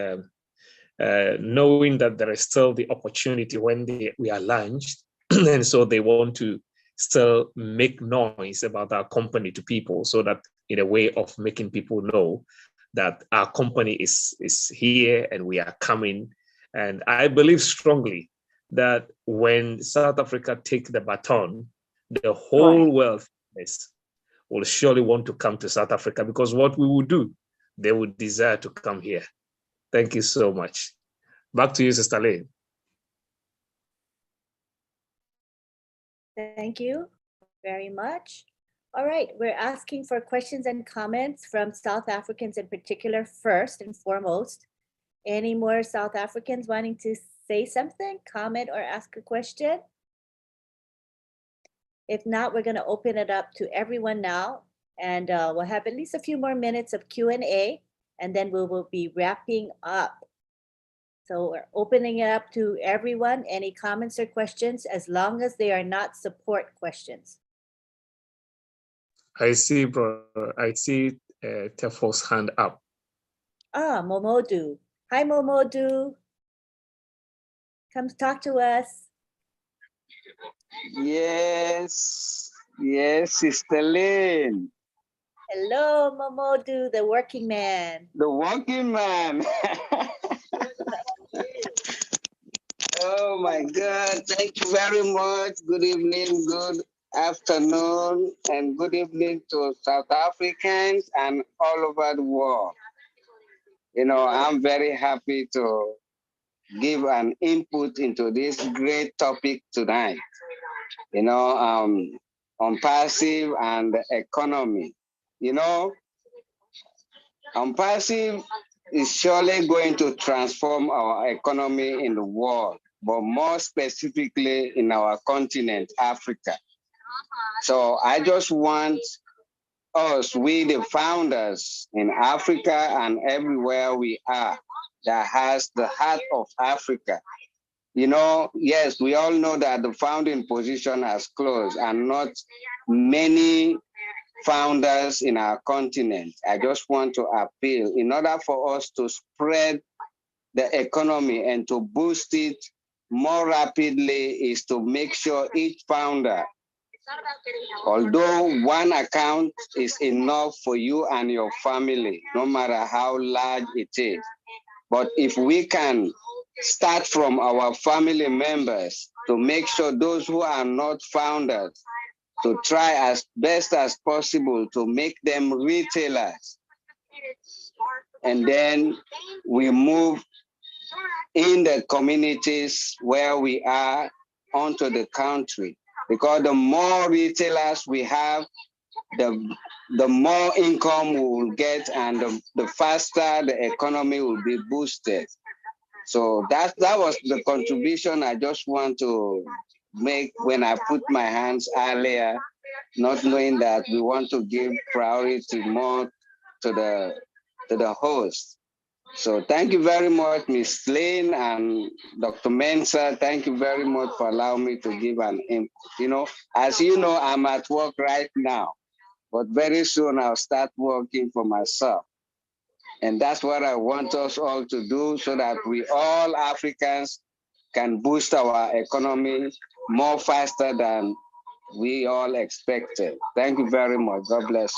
knowing that there is still the opportunity when we are launched, and so they want to still make noise about our company to people, so that in a way of making people know that our company is here and we are coming. And I believe strongly that when South Africa take the baton, the whole world will surely want to come to South Africa, because what we will do, they would desire to come here. Thank you so much. Back to you, Sister Lane. Thank you very much. All right, we're asking for questions and comments from South Africans in particular, first and foremost. Any more South Africans wanting to say something, comment, or ask a question? If not, we're going to open it up to everyone now, and we'll have at least a few more minutes of Q&A, and then we will be wrapping up. So we're opening it up to everyone. Any comments or questions, as long as they are not support questions. I see Tefo's hand up. Ah, Momodu. Hi, Momodu. Come talk to us. Yes, Sister Lynn. Hello, Momodu, the working man. The working man. Oh my God, thank you very much. Good evening, good afternoon, and good evening to South Africans and all over the world. I'm very happy to give an input into this great topic tonight, on passive and economy. Passive is surely going to transform our economy in the world, but more specifically in our continent, Africa. So I just want us, we the founders in Africa and everywhere we are, that has the heart of Africa. You know, yes, we all know that the founding position has closed and not many founders in our continent. I just want to appeal, in order for us to spread the economy and to boost it more rapidly, is to make sure each founder, although one account is enough for you and your family, no matter how large it is. But if we can start from our family members to make sure those who are not founders, to try as best as possible to make them retailers. And then we move in the communities where we are onto the country. Because the more retailers we have, the more income we will get, and the faster the economy will be boosted. So that was the contribution I just want to make when I put my hands earlier, not knowing that we want to give priority more to the host. So thank you very much, Ms. Lane and Dr. Mensah. Thank you very much for allowing me to give an input. You know, as you know, I'm at work right now, but very soon I'll start working for myself. And that's what I want us all to do, so that we all Africans can boost our economy more faster than we all expected. Thank you very much. God bless.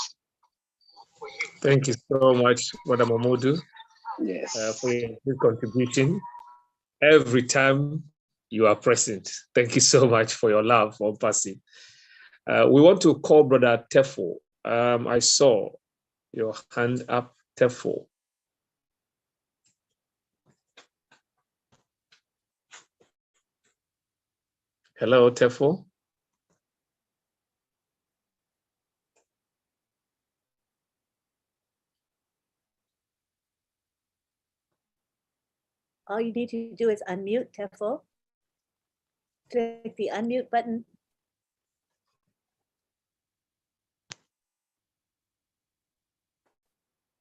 Thank you so much, Madam Amodu, yes, for your contribution. Every time you are present. Thank you so much for your love for passing. We want to call Brother Tefo. I saw your hand up, Tefo. Hello, Tefo. All you need to do is unmute, Tefo. Click the unmute button.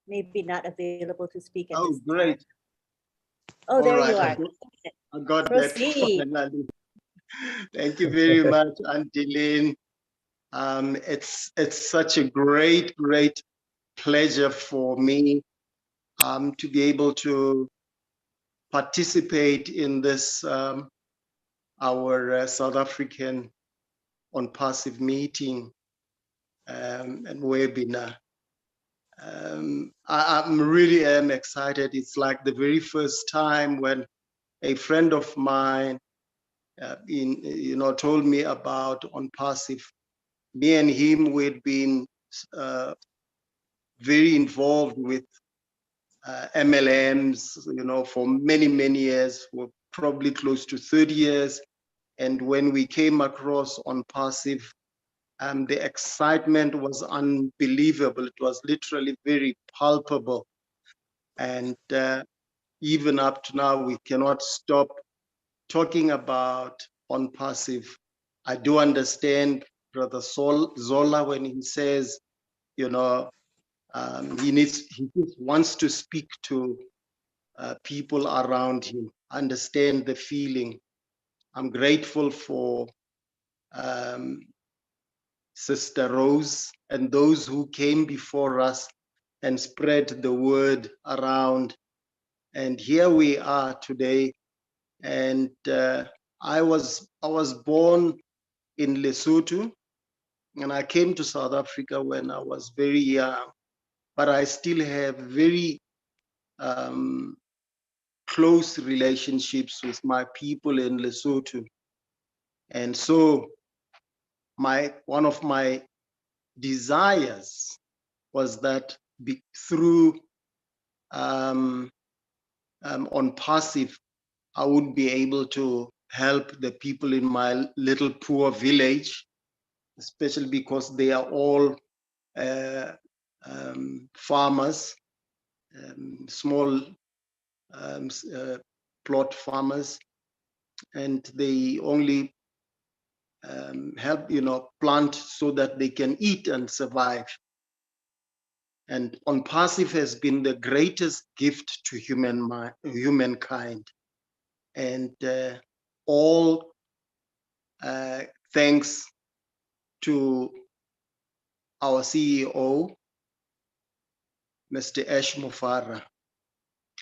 Maybe not available to speak at this great. time. Oh, there you are. I got Proceed. that finally. Thank you very much, Auntie Lynn. It's such a great pleasure for me to be able to participate in this our South African on passive meeting and webinar. I'm really excited. It's like the very first time when a friend of mine told me about on passive. Me and him, we'd been very involved with MLMs, for many years, for probably close to 30 years. And when we came across on passive, the excitement was unbelievable. It was literally very palpable. And even up to now, we cannot stop talking about on passive. I do understand Brother Zola when he says, he just wants to speak to people around him, understand the feeling. I'm grateful for Sister Rose and those who came before us and spread the word around. And here we are today. And I was born in Lesotho, and I came to South Africa when I was very young, but I still have very close relationships with my people in Lesotho. And so one of my desires was that through on passive, I would be able to help the people in my little poor village, especially because they are all farmers, small plot farmers, and they only help, plant so that they can eat and survive. And ONPASSIVE has been the greatest gift to humankind. And all thanks to our CEO, Mr. Ash Mufara.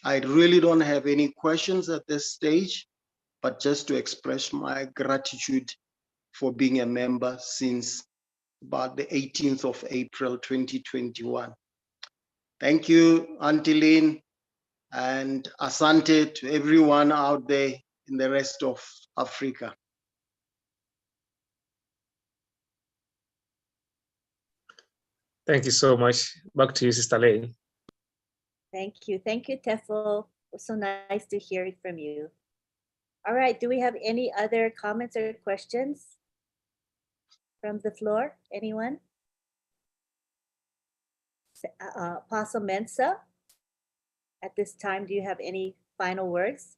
I really don't have any questions at this stage, but just to express my gratitude for being a member since about the 18th of April, 2021. Thank you, Auntie Lynn, and Asante to everyone out there in the rest of Africa. Thank you so much. Back to you, Sister Lane. Thank you. Thank you, Tefo. It was so nice to hear it from you. All right. Do we have any other comments or questions from the floor? Anyone? Apostle Mensah, at this time, do you have any final words?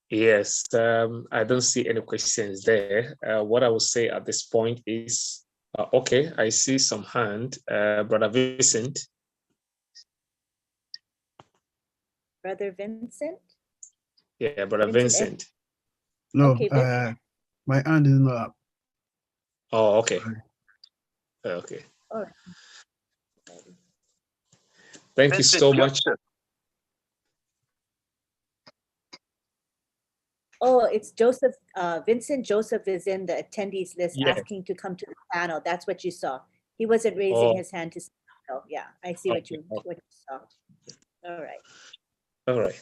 Yes, I don't see any questions there. What I will say at this point is, okay, I see some hand. Brother Vincent. Brother Vincent? Yeah, Brother Vincent. No, Okay, my hand is not up. Oh, okay. Okay. All right. Thank you so much. Oh, it's Joseph. Vincent Joseph is in the attendees list Yeah. asking to come to the panel. That's what you saw. He wasn't raising his hand to speak. So yeah, I see what you saw. All right. All right.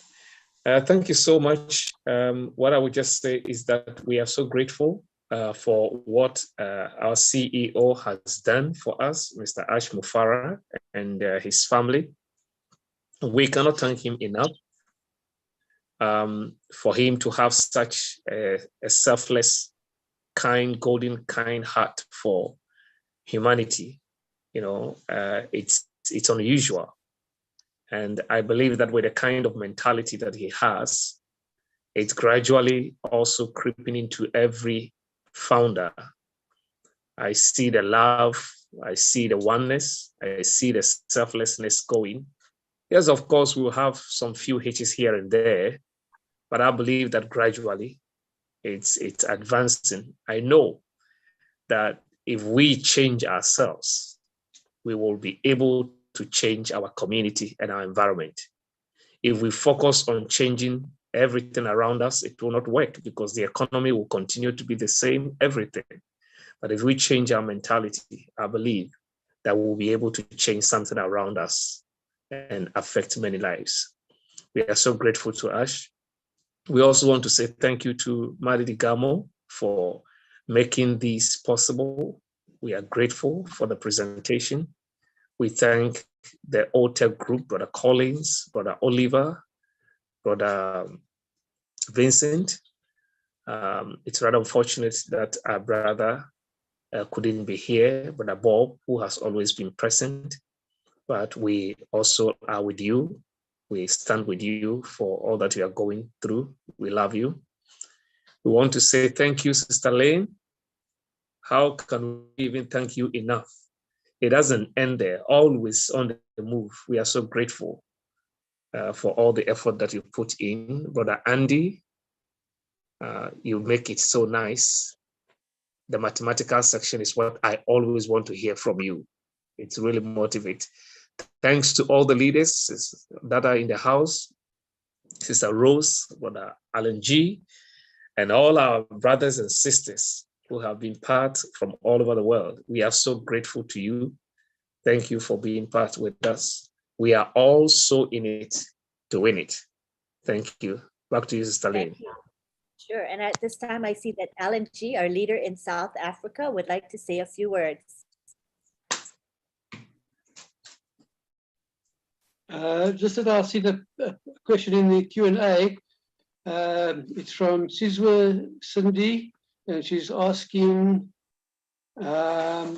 Thank you so much. What I would just say is that we are so grateful for what our CEO has done for us, Mr. Ash Mufara, and his family. We cannot thank him enough for him to have such a selfless, kind, golden, kind heart for humanity. You know, it's unusual. And I believe that with the kind of mentality that he has, it's gradually also creeping into every founder. I see the love, I see the oneness, I see the selflessness going. Yes, of course, we'll have some few hitches here and there, but I believe that gradually it's advancing. I know that if we change ourselves, we will be able to change our community and our environment. If we focus on changing everything around us, it will not work because the economy will continue to be the same, everything. But if we change our mentality, I believe that we'll be able to change something around us and affect many lives. We are so grateful to Ash. We also want to say thank you to Madi Digamo for making this possible. We are grateful for the presentation. We thank the Hotel Group, Brother Collins, Brother Oliver, Brother Vincent. It's rather unfortunate that our brother couldn't be here, Brother Bob, who has always been present. But we also are with you. We stand with you for all that you are going through. We love you. We want to say thank you, Sister Lane. How can we even thank you enough? It doesn't end there, always on the move. We are so grateful for all the effort that you put in. Brother Andy, you make it so nice. The mathematical section is what I always want to hear from you. It's really motivating. Thanks to all the leaders that are in the house, Sister Rose, Brother Alan G, and all our brothers and sisters who have been part from all over the world. We are so grateful to you. Thank you for being part with us. We are all so in it to win it. Thank you. Back to you, Sister Lane. Sure. And at this time, I see that Alan G, our leader in South Africa, would like to say a few words. Just that I'll see the question in the Q&A. It's from Sizwe Cindy, and she's asking how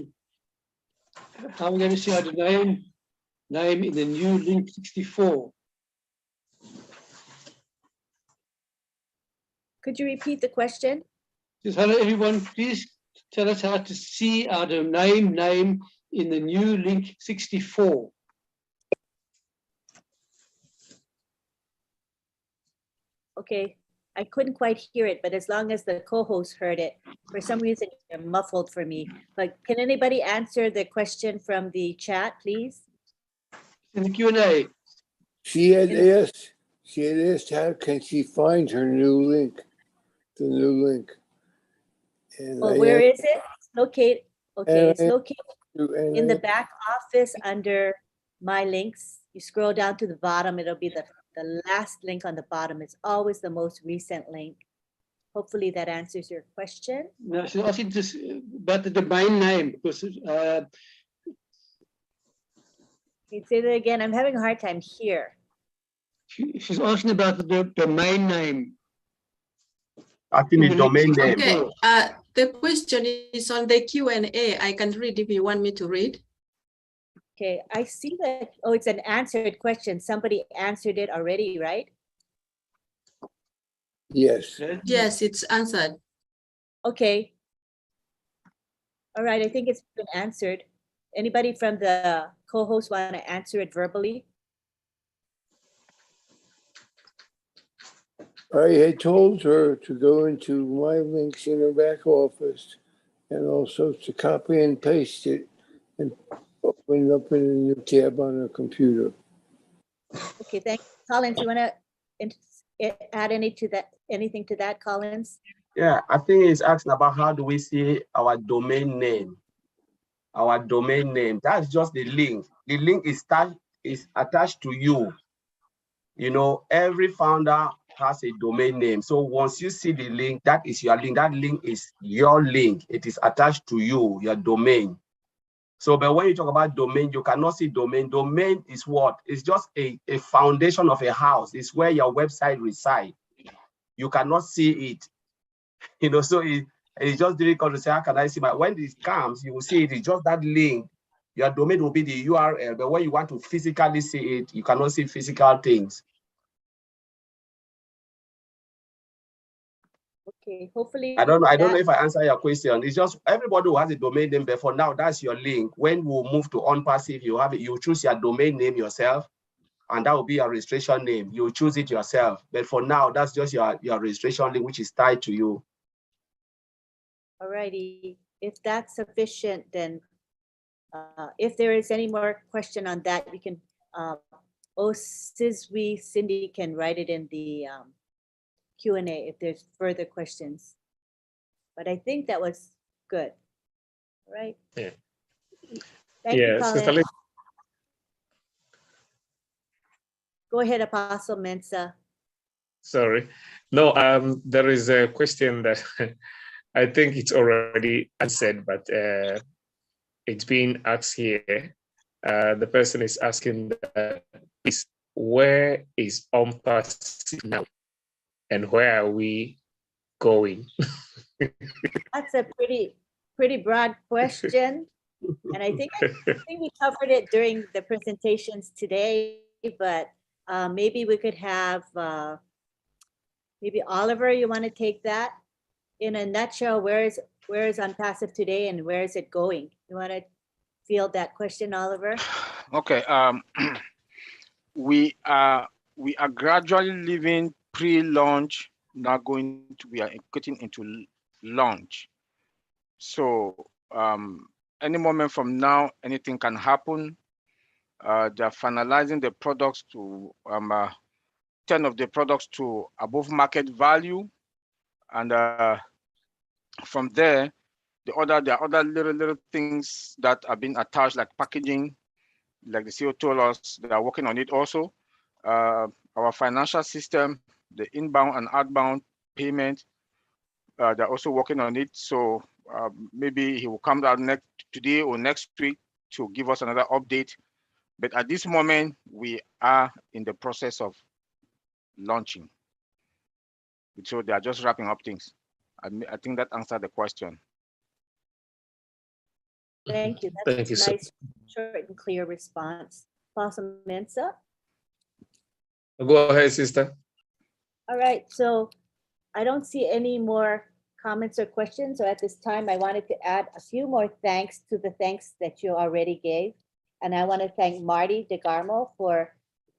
we're going to see our name in the new Link 64. Could you repeat the question? Just hello everyone, please tell us how to see our domain name in the new link 64. Okay, I couldn't quite hear it, but as long as the co-host heard it, for some reason you're muffled for me. But can anybody answer the question from the chat, please? In the Q&A. She had asked how can she find her new link, the new link. And Oh, where is it? It's located, okay, it's and I- located in the back office under My Links. You scroll down to the bottom, it'll be the last link on the bottom. It's always the most recent link. Hopefully that answers your question. No, she's asking just about the domain name because Can you say that again? I'm having a hard time here. she's asking about the domain name. I think the domain name. Okay, the question is on the Q&A. I can read if you want me to read. Okay, I see that. Oh, it's an answered question. Somebody answered it already, right? Yes. Yes, it's answered. Okay. All right, I think it's been answered. Anybody from the co-host want to answer it verbally? I had told her to go into My Links in her back office and also to copy and paste it and open it up in a new tab on her computer. Okay, thanks. Collins, you want to add anything to that, Collins? Yeah, I think he's asking about how do we see our domain name. Our domain name, that's just the link. The link is attached to you. You know, every founder has a domain name. So once you see the link, that is your link. That link is your link. It is attached to you, your domain. So, but when you talk about domain, you cannot see domain. Domain is what? It's just a foundation of a house. It's where your website resides. You cannot see it. You know, so it's just difficult to say, how can I see when this comes, you will see it. It's just that link. Your domain will be the URL, but when you want to physically see it, you cannot see physical things. Okay, hopefully. I don't know if I answer your question. It's just everybody who has a domain name, but for now, that's your link. When we move to OnPassive, you have it, you choose your domain name yourself, and that will be your registration name. You choose it yourself. But for now, that's just your registration link, which is tied to you. All righty. If that's sufficient, then if there is any more question on that, you can, Cindy can write it in the Q&A if there's further questions. But I think that was good. All right. Yeah. Thank you, Sister Colin. Lynn. Go ahead, Apostle Mensah. Sorry. No, there is a question that I think it's already answered, but it's being asked here. The person is asking where is OnPassive now? And where are we going? That's a pretty broad question. And I think we covered it during the presentations today, but maybe we could have, maybe Oliver, you want to take that? In a nutshell, where is OnPassive today and where is it going? You want to field that question, Oliver? Okay. We are gradually leaving pre-launch, now we are getting into launch. So any moment from now, anything can happen. They're finalizing the products to 10 of the products to above market value, and from there, there are other little things that are being attached, like packaging, like the CEO told us. They are working on it also. Our financial system, the inbound and outbound payment, they're also working on it. So maybe he will come out today or next week to give us another update. But at this moment, we are in the process of launching. So they are just wrapping up things. I think that answered the question. Thank you. That's a nice, short and clear response. Apostle Mensah? Go ahead, sister. All right, so I don't see any more comments or questions? Or at this time, I wanted to add a few more thanks to the thanks that you already gave. And I want to thank Marty DeGarmo for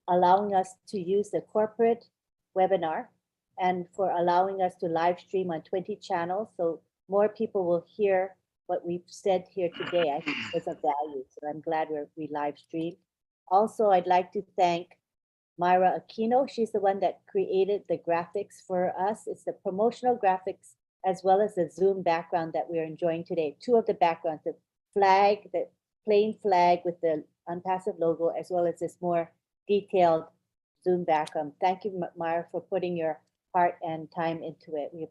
allowing us to use the corporate webinar and for allowing us to live stream on 20 channels. So more people will hear what we've said here today. I think it was of value. So I'm glad we live streamed. Also, I'd like to thank Myra Aquino. She's the one that created the graphics for us. It's the promotional graphics as well as the Zoom background that we're enjoying today. Two of the backgrounds, the flag, the plain flag with the Unpassive logo, as well as this more detailed Zoom background. Thank you, Myra, for putting your heart and time into it. We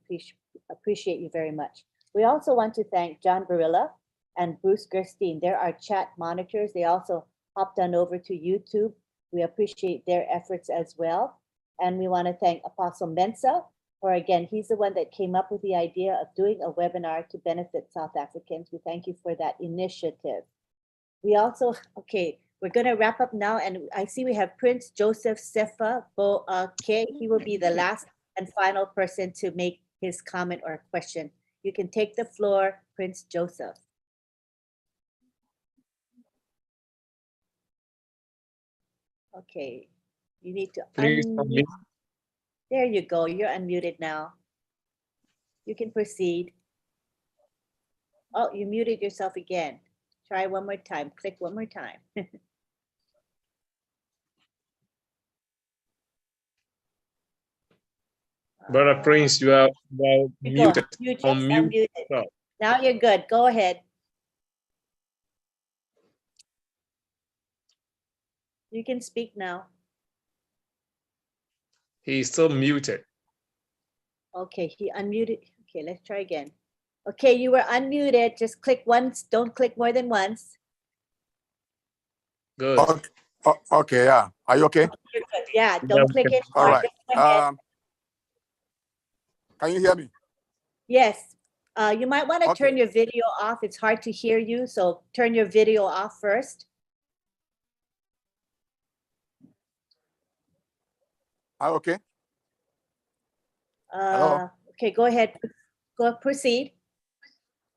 appreciate you very much. We also want to thank John Barilla and Bruce Gerstein. They're our chat monitors. They also hopped on over to YouTube. We appreciate their efforts as well. And we want to thank Apostle Mensah, for again, he's the one that came up with the idea of doing a webinar to benefit South Africans. We thank you for that initiative. We also, okay, we're going to wrap up now. And I see we have Prince Joseph Sefa Boake. He will be the last and final person to make his comment or question. You can take the floor, Prince Joseph. Okay, you need to unmute. There you go, you're unmuted now. You can proceed. Oh, you muted yourself again. Try one more time, click one more time. Brother Prince, you are muted. You just unmuted. Oh. Now you're good, go ahead. You can speak now. He's still muted. Okay, he unmuted. Okay, let's try again. Okay, you were unmuted. Just click once. Don't click more than once. Good. Okay, yeah. Are you okay? Yeah, don't click it. All right. Can you hear me? Yes. You might want to turn your video off. It's hard to hear you, so turn your video off first. Okay. Hello? Okay, go ahead. Go proceed.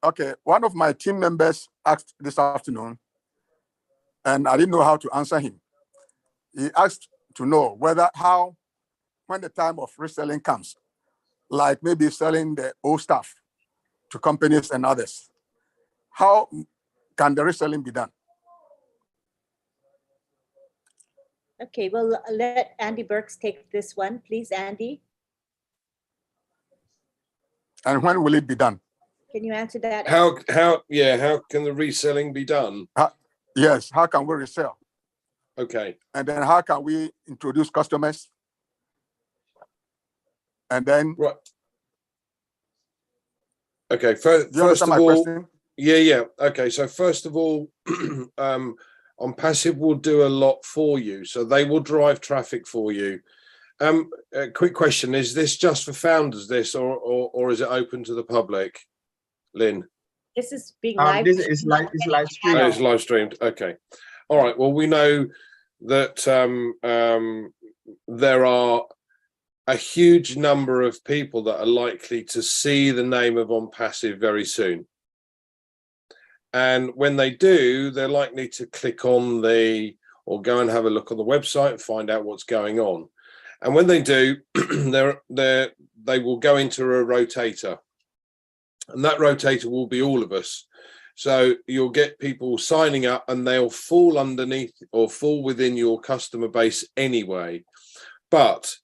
Okay, one of my team members asked this afternoon, and I didn't know how to answer him. He asked to know when the time of reselling comes, like maybe selling the old stuff to companies and others, how can the reselling be done? Okay, well, let Andy Burks take this one, please, Andy. And when will it be done? Can you answer that? How can the reselling be done? Yes, how can we resell? Okay. And then how can we introduce customers? And then right. Okay, first of all, okay, so first of all, OnPassive will do a lot for you, so they will drive traffic for you. A quick question: is this just for founders? Or is it open to the public, Lynn? This is being live. This is live streamed. Oh, it's live streamed. Okay, all right. Well, we know that there are a huge number of people that are likely to see the name of OnPassive very soon. And when they do, they're likely to click on or go and have a look on the website and find out what's going on. And when they do, they will go into a rotator. And that rotator will be all of us. So you'll get people signing up and they'll fall underneath or fall within your customer base anyway. But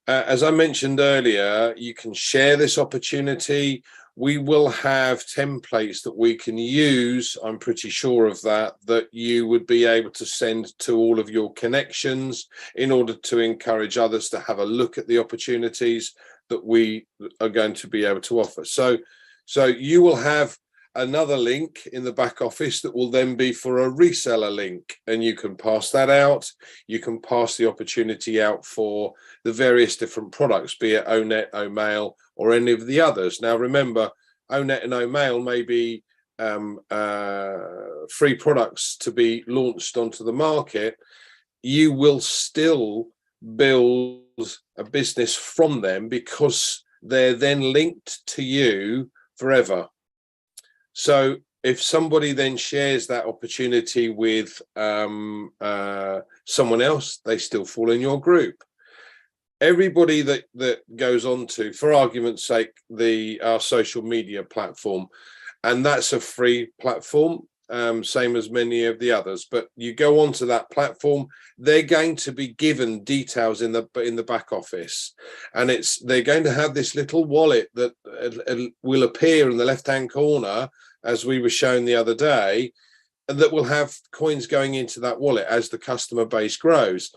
as I mentioned earlier, you can share this opportunity. We will have templates that we can use, I'm pretty sure of that you would be able to send to all of your connections in order to encourage others to have a look at the opportunities that we are going to be able to offer. So you will have another link in the back office that will then be for a reseller link, and you can pass that out. You can pass the opportunity out for the various different products, be it ONET, OMail, or any of the others. Now, remember, ONET and OMail may be free products to be launched onto the market. You will still build a business from them because they're then linked to you forever. So if somebody then shares that opportunity with someone else, they still fall in your group. Everybody that goes on to, for argument's sake, our social media platform, and that's a free platform, same as many of the others. But you go onto that platform, they're going to be given details in the back office, and they're going to have this little wallet that will appear in the left-hand corner, as we were shown the other day, and that will have coins going into that wallet as the customer base grows.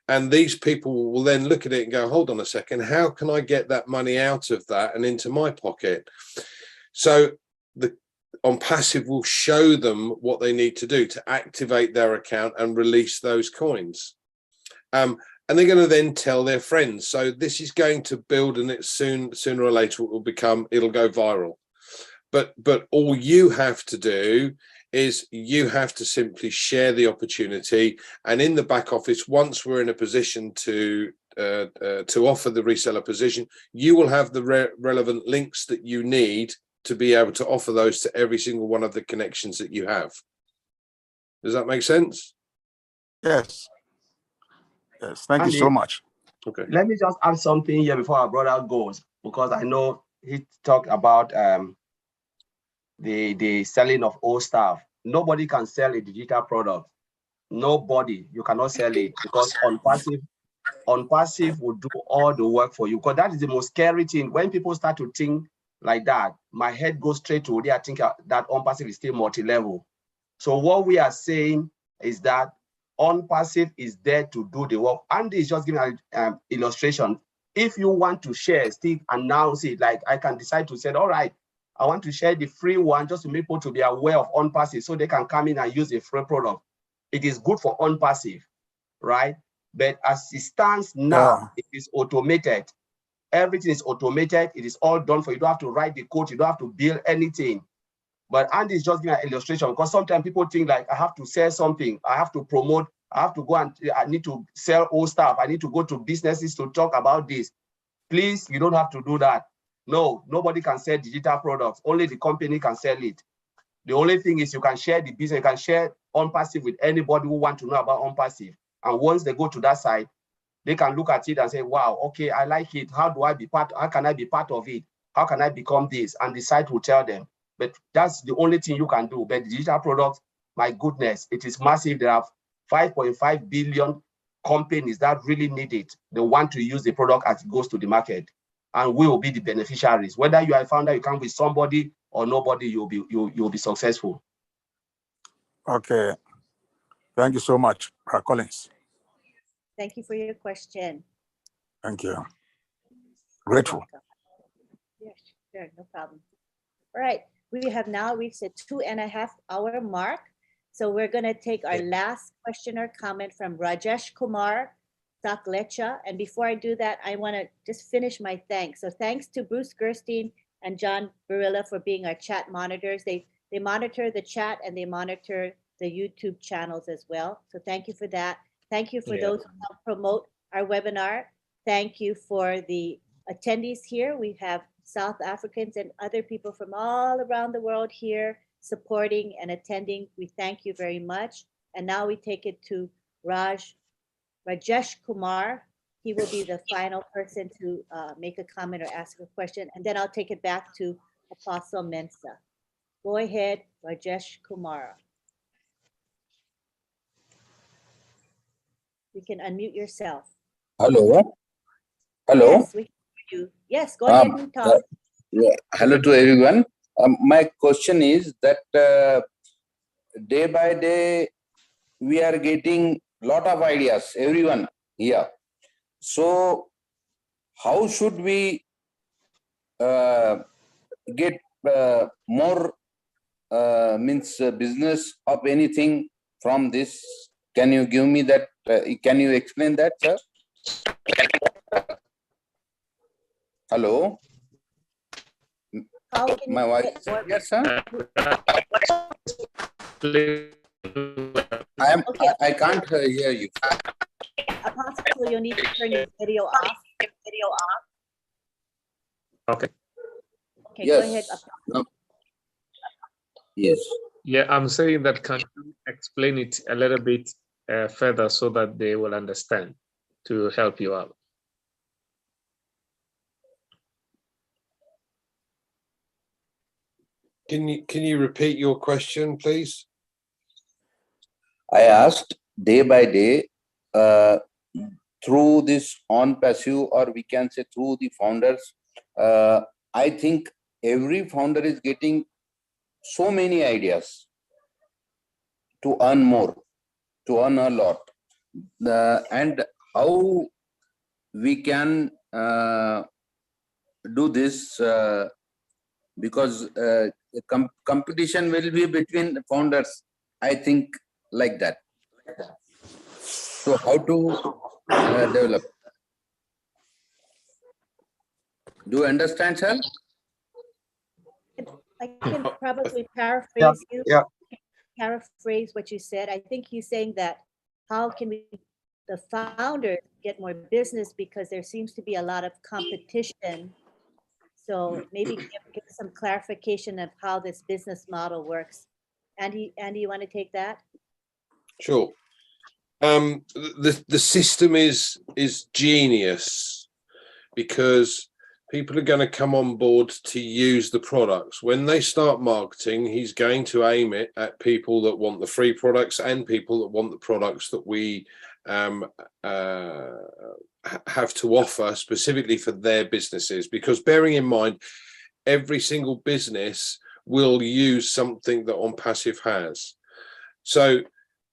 And these people will then look at it and go, hold on a second, how can I get that money out of that and into my pocket? So on Passive will show them what they need to do to activate their account and release those coins. And they're going to then tell their friends. So this is going to build, and it's sooner or later it'll go viral. But all you have to do is you have to simply share the opportunity, and in the back office, once we're in a position to offer the reseller position, you will have the relevant links that you need to be able to offer those to every single one of the connections that you have. Does that make sense? Yes. Yes. Thank you so much. Okay. Let me just add something here before our brother goes, because I know he talked about the selling of old stuff. Nobody can sell a digital product. Nobody. You cannot sell it, because on passive will do all the work for you, because that is the most scary thing. When people start to think like that, my head goes straight to there. I think that on passive is still multi-level. So what we are saying is that on passive is there to do the work. Andy is just giving an illustration. If you want to share, still announce it. Like I can decide to say, all right, I want to share the free one just to make people to be aware of on passive so they can come in and use a free product. It is good for on passive, right? But as it stands now, it is automated. Everything is automated. It is all done for you. You don't have to write the code. You don't have to build anything. But Andy is just giving an illustration, because sometimes people think like, I have to sell something. I have to promote. I have to go and I need to sell old stuff. I need to go to businesses to talk about this. Please, you don't have to do that. No, nobody can sell digital products. Only the company can sell it. The only thing is you can share the business. You can share on passive with anybody who wants to know about on passive. And once they go to that site, they can look at it and say, wow, okay, I like it. How can I be part of it? How can I become this? And the site will tell them. But that's the only thing you can do. But digital products, my goodness, it is massive. There are 5.5 billion companies that really need it. They want to use the product as it goes to the market. And we will be the beneficiaries. Whether you are a founder, you come with somebody or nobody, you'll be successful. Okay. Thank you so much, Collins. Thank you for your question. Thank you. Grateful. Yes, sure, no problem. All right, we have now reached the 2.5 hour mark. So we're going to take our last question or comment from Rajesh Kumar, Saklecha. And before I do that, I want to just finish my thanks. So thanks to Bruce Gerstein and John Barilla for being our chat monitors. They monitor the chat and they monitor the YouTube channels as well. So thank you for that. Thank you for those who help promote our webinar. Thank you for the attendees here. We have South Africans and other people from all around the world here supporting and attending. We thank you very much. And now we take it to Raj Rajesh Kumar. He will be the final person to make a comment or ask a question. And then I'll take it back to Apostle Mensah. Go ahead, Rajesh Kumar. You can unmute yourself. Hello. Hello. Yes, we can hear you. Yes, go ahead and talk. Hello to everyone. My question is that day by day, we are getting a lot of ideas, everyone here. So how should we get more business of anything from this? Can you give me that? Can you explain that, sir? Hello. How can my voice? Yes, sir. I can't hear you. Apostle, you'll need to turn your video off. Okay. Okay, go ahead. Yes. No. Yes. Yeah, I'm saying that can you explain it a little bit further so that they will understand to help you out? Can you repeat your question, please? I asked day by day through this on passive, or we can say through the founders. I think every founder is getting so many ideas to earn more, to earn a lot, and how we can do this, because competition will be between founders, I think, like that. So how to develop? Do you understand, sir? I can probably paraphrase you. Yeah. Paraphrase what you said. I think he's saying that how can the founders get more business because there seems to be a lot of competition. So maybe give some clarification of how this business model works. Andy, you want to take that? Sure. The system is genius because people are going to come on board to use the products. When they start marketing, he's going to aim it at people that want the free products and people that want the products that we have to offer specifically for their businesses. Because bearing in mind, every single business will use something that OnPassive has. So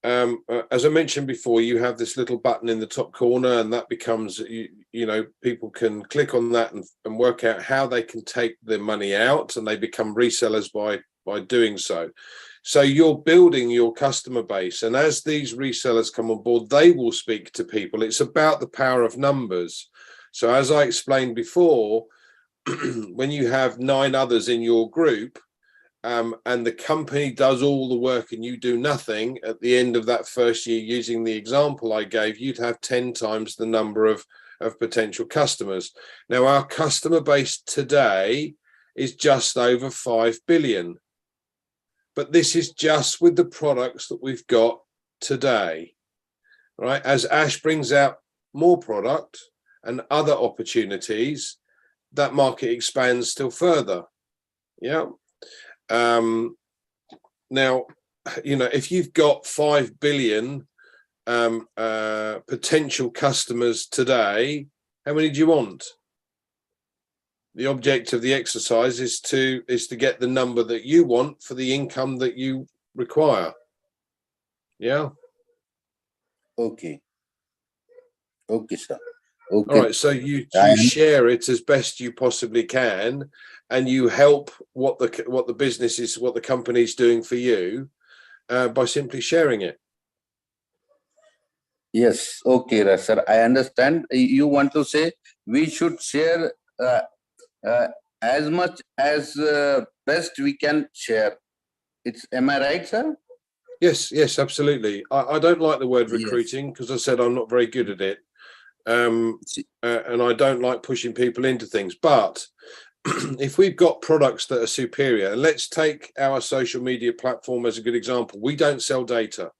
as I mentioned before, you have this little button in the top corner, and that becomes, you know, people can click on that and work out how they can take the money out, and they become resellers by doing so. So you're building your customer base, and as these resellers come on board, they will speak to people. It's about the power of numbers. So as I explained before, when you have 9 others in your group, and the company does all the work and you do nothing at the end of that first year, using the example I gave, you'd have 10 times the number of potential customers. Now, our customer base today is just over 5 billion. But this is just with the products that we've got today, right? As Ash brings out more product and other opportunities, that market expands still further. Yeah. Now, you know, if you've got 5 billion potential customers today, how many do you want? The object of the exercise is to get the number that you want for the income that you require. Yeah. Okay. Okay, sir. Okay. All right. So you share it as best you possibly can, and you help what the business is, what the company is doing for you, by simply sharing it. Yes. Okay, Raj, sir. I understand. You want to say we should share as much as best we can share. Am I right, sir? Yes, absolutely. I don't like the word recruiting because I said I'm not very good at it. And I don't like pushing people into things. But if we've got products that are superior, and let's take our social media platform as a good example. We don't sell data.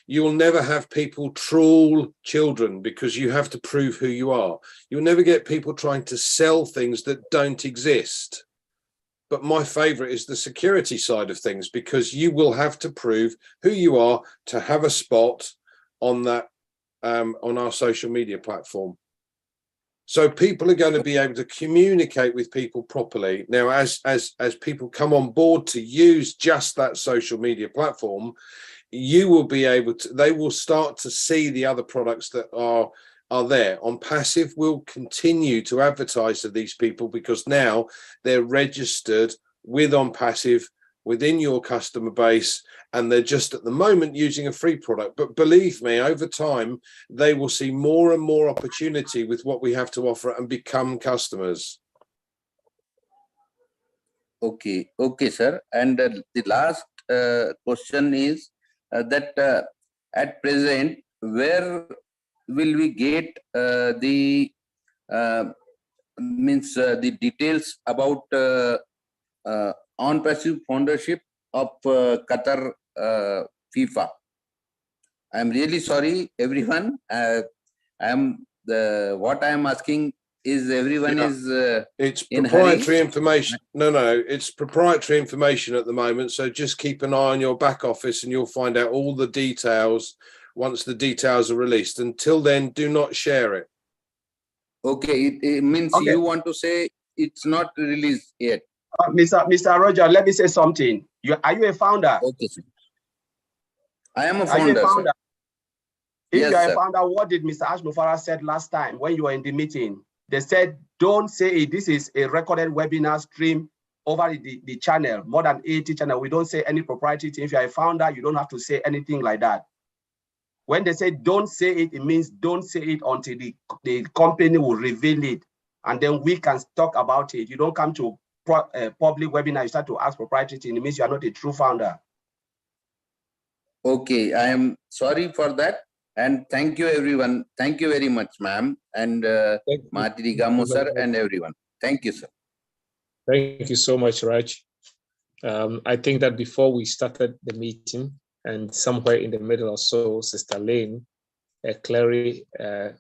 You will never have people troll children because you have to prove who you are. You'll never get people trying to sell things that don't exist. But my favorite is the security side of things, because you will have to prove who you are to have a spot on that, on our social media platform. So people are going to be able to communicate with people properly. Now, as people come on board to use just that social media platform, you will be able to, they will start to see the other products that are there. OnPassive will continue to advertise to these people because now they're registered with OnPassive within your customer base, and they're just at the moment using a free product. But believe me, over time, they will see more and more opportunity with what we have to offer and become customers. Okay, sir. And the last question is that at present, where will we get the means the details about on-passive foundership of Qatar FIFA. I'm really sorry, everyone. What I am asking is everyone is it's in proprietary hurry. information. No, it's proprietary information at the moment. So just keep an eye on your back office and you'll find out all the details once the details are released. Until then, do not share it. Okay, it means you want to say it's not released yet. Mr. Roger, let me say something. Are you a founder? Okay, sir. I am a Are you founder, a founder? sir. If Yes, you are sir. a founder, what did Mr. Ash Mufara said last time when you were in the meeting? They said, don't say it. This is a recorded webinar stream over the channel, more than 80 channels. We don't say any proprietary thing. If you're a founder, you don't have to say anything like that. When they say don't say it, it means don't say it until the company will reveal it. And then we can talk about it. You don't come to public webinar, you start to ask proprietary thing. It means you are not a true founder. Okay, I am sorry for that. And thank you, everyone. Thank you very much, ma'am. And Mahdi Gamo, sir, and everyone. Thank you, sir. Thank you so much, Raj. I think that before we started the meeting, and somewhere in the middle or so, Sister Lane clearly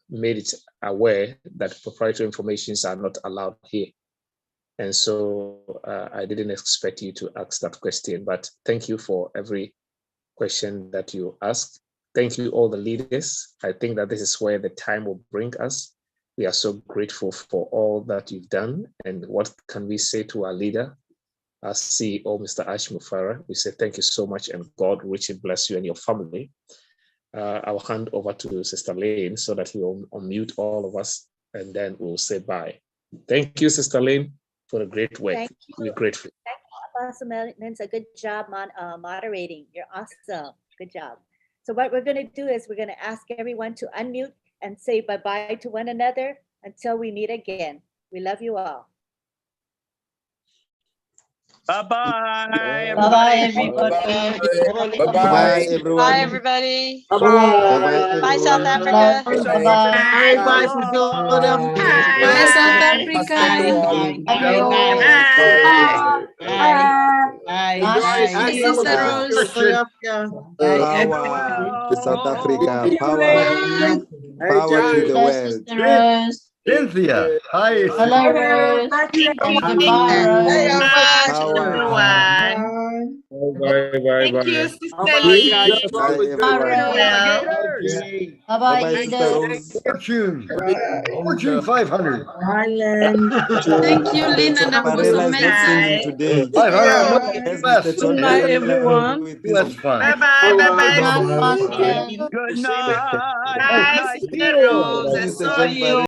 made it aware that proprietary informations are not allowed here. And so I didn't expect you to ask that question, but thank you for every question that you asked. Thank you, all the leaders. I think that this is where the time will bring us. We are so grateful for all that you've done. And what can we say to our leader, our CEO, Mr. Ash Mufara? We say thank you so much, and God richly bless you and your family. I'll hand over to Sister Lane so that he will unmute all of us, and then we'll say bye. Thank you, Sister Lane, for the great work. Thank you. We're grateful. Thank you, Apostle Mensah. Good job moderating. You're awesome. Good job. So what we're going to do is we're going to ask everyone to unmute and say bye-bye to one another until we meet again. We love you all. Bye-bye. Bye-bye, everybody. Bye, everyone. Bye, everybody. Bye-bye. Bye, South Africa. Bye-bye. Bye, Bye, South Africa. Bye. Sister Rose. Power to South Africa. Power to the world. Cynthia. Hi. Hello, Rose. Goodbye, Rose. Bye. You, Sister Lee. Bye-bye, Fortune. Fortune 500. Thank you, Lynn and Apostle Mensah. Today. 500. Bye, everyone. That's fun. Bye-bye. Good night. Bye, Sister Rose. I saw you.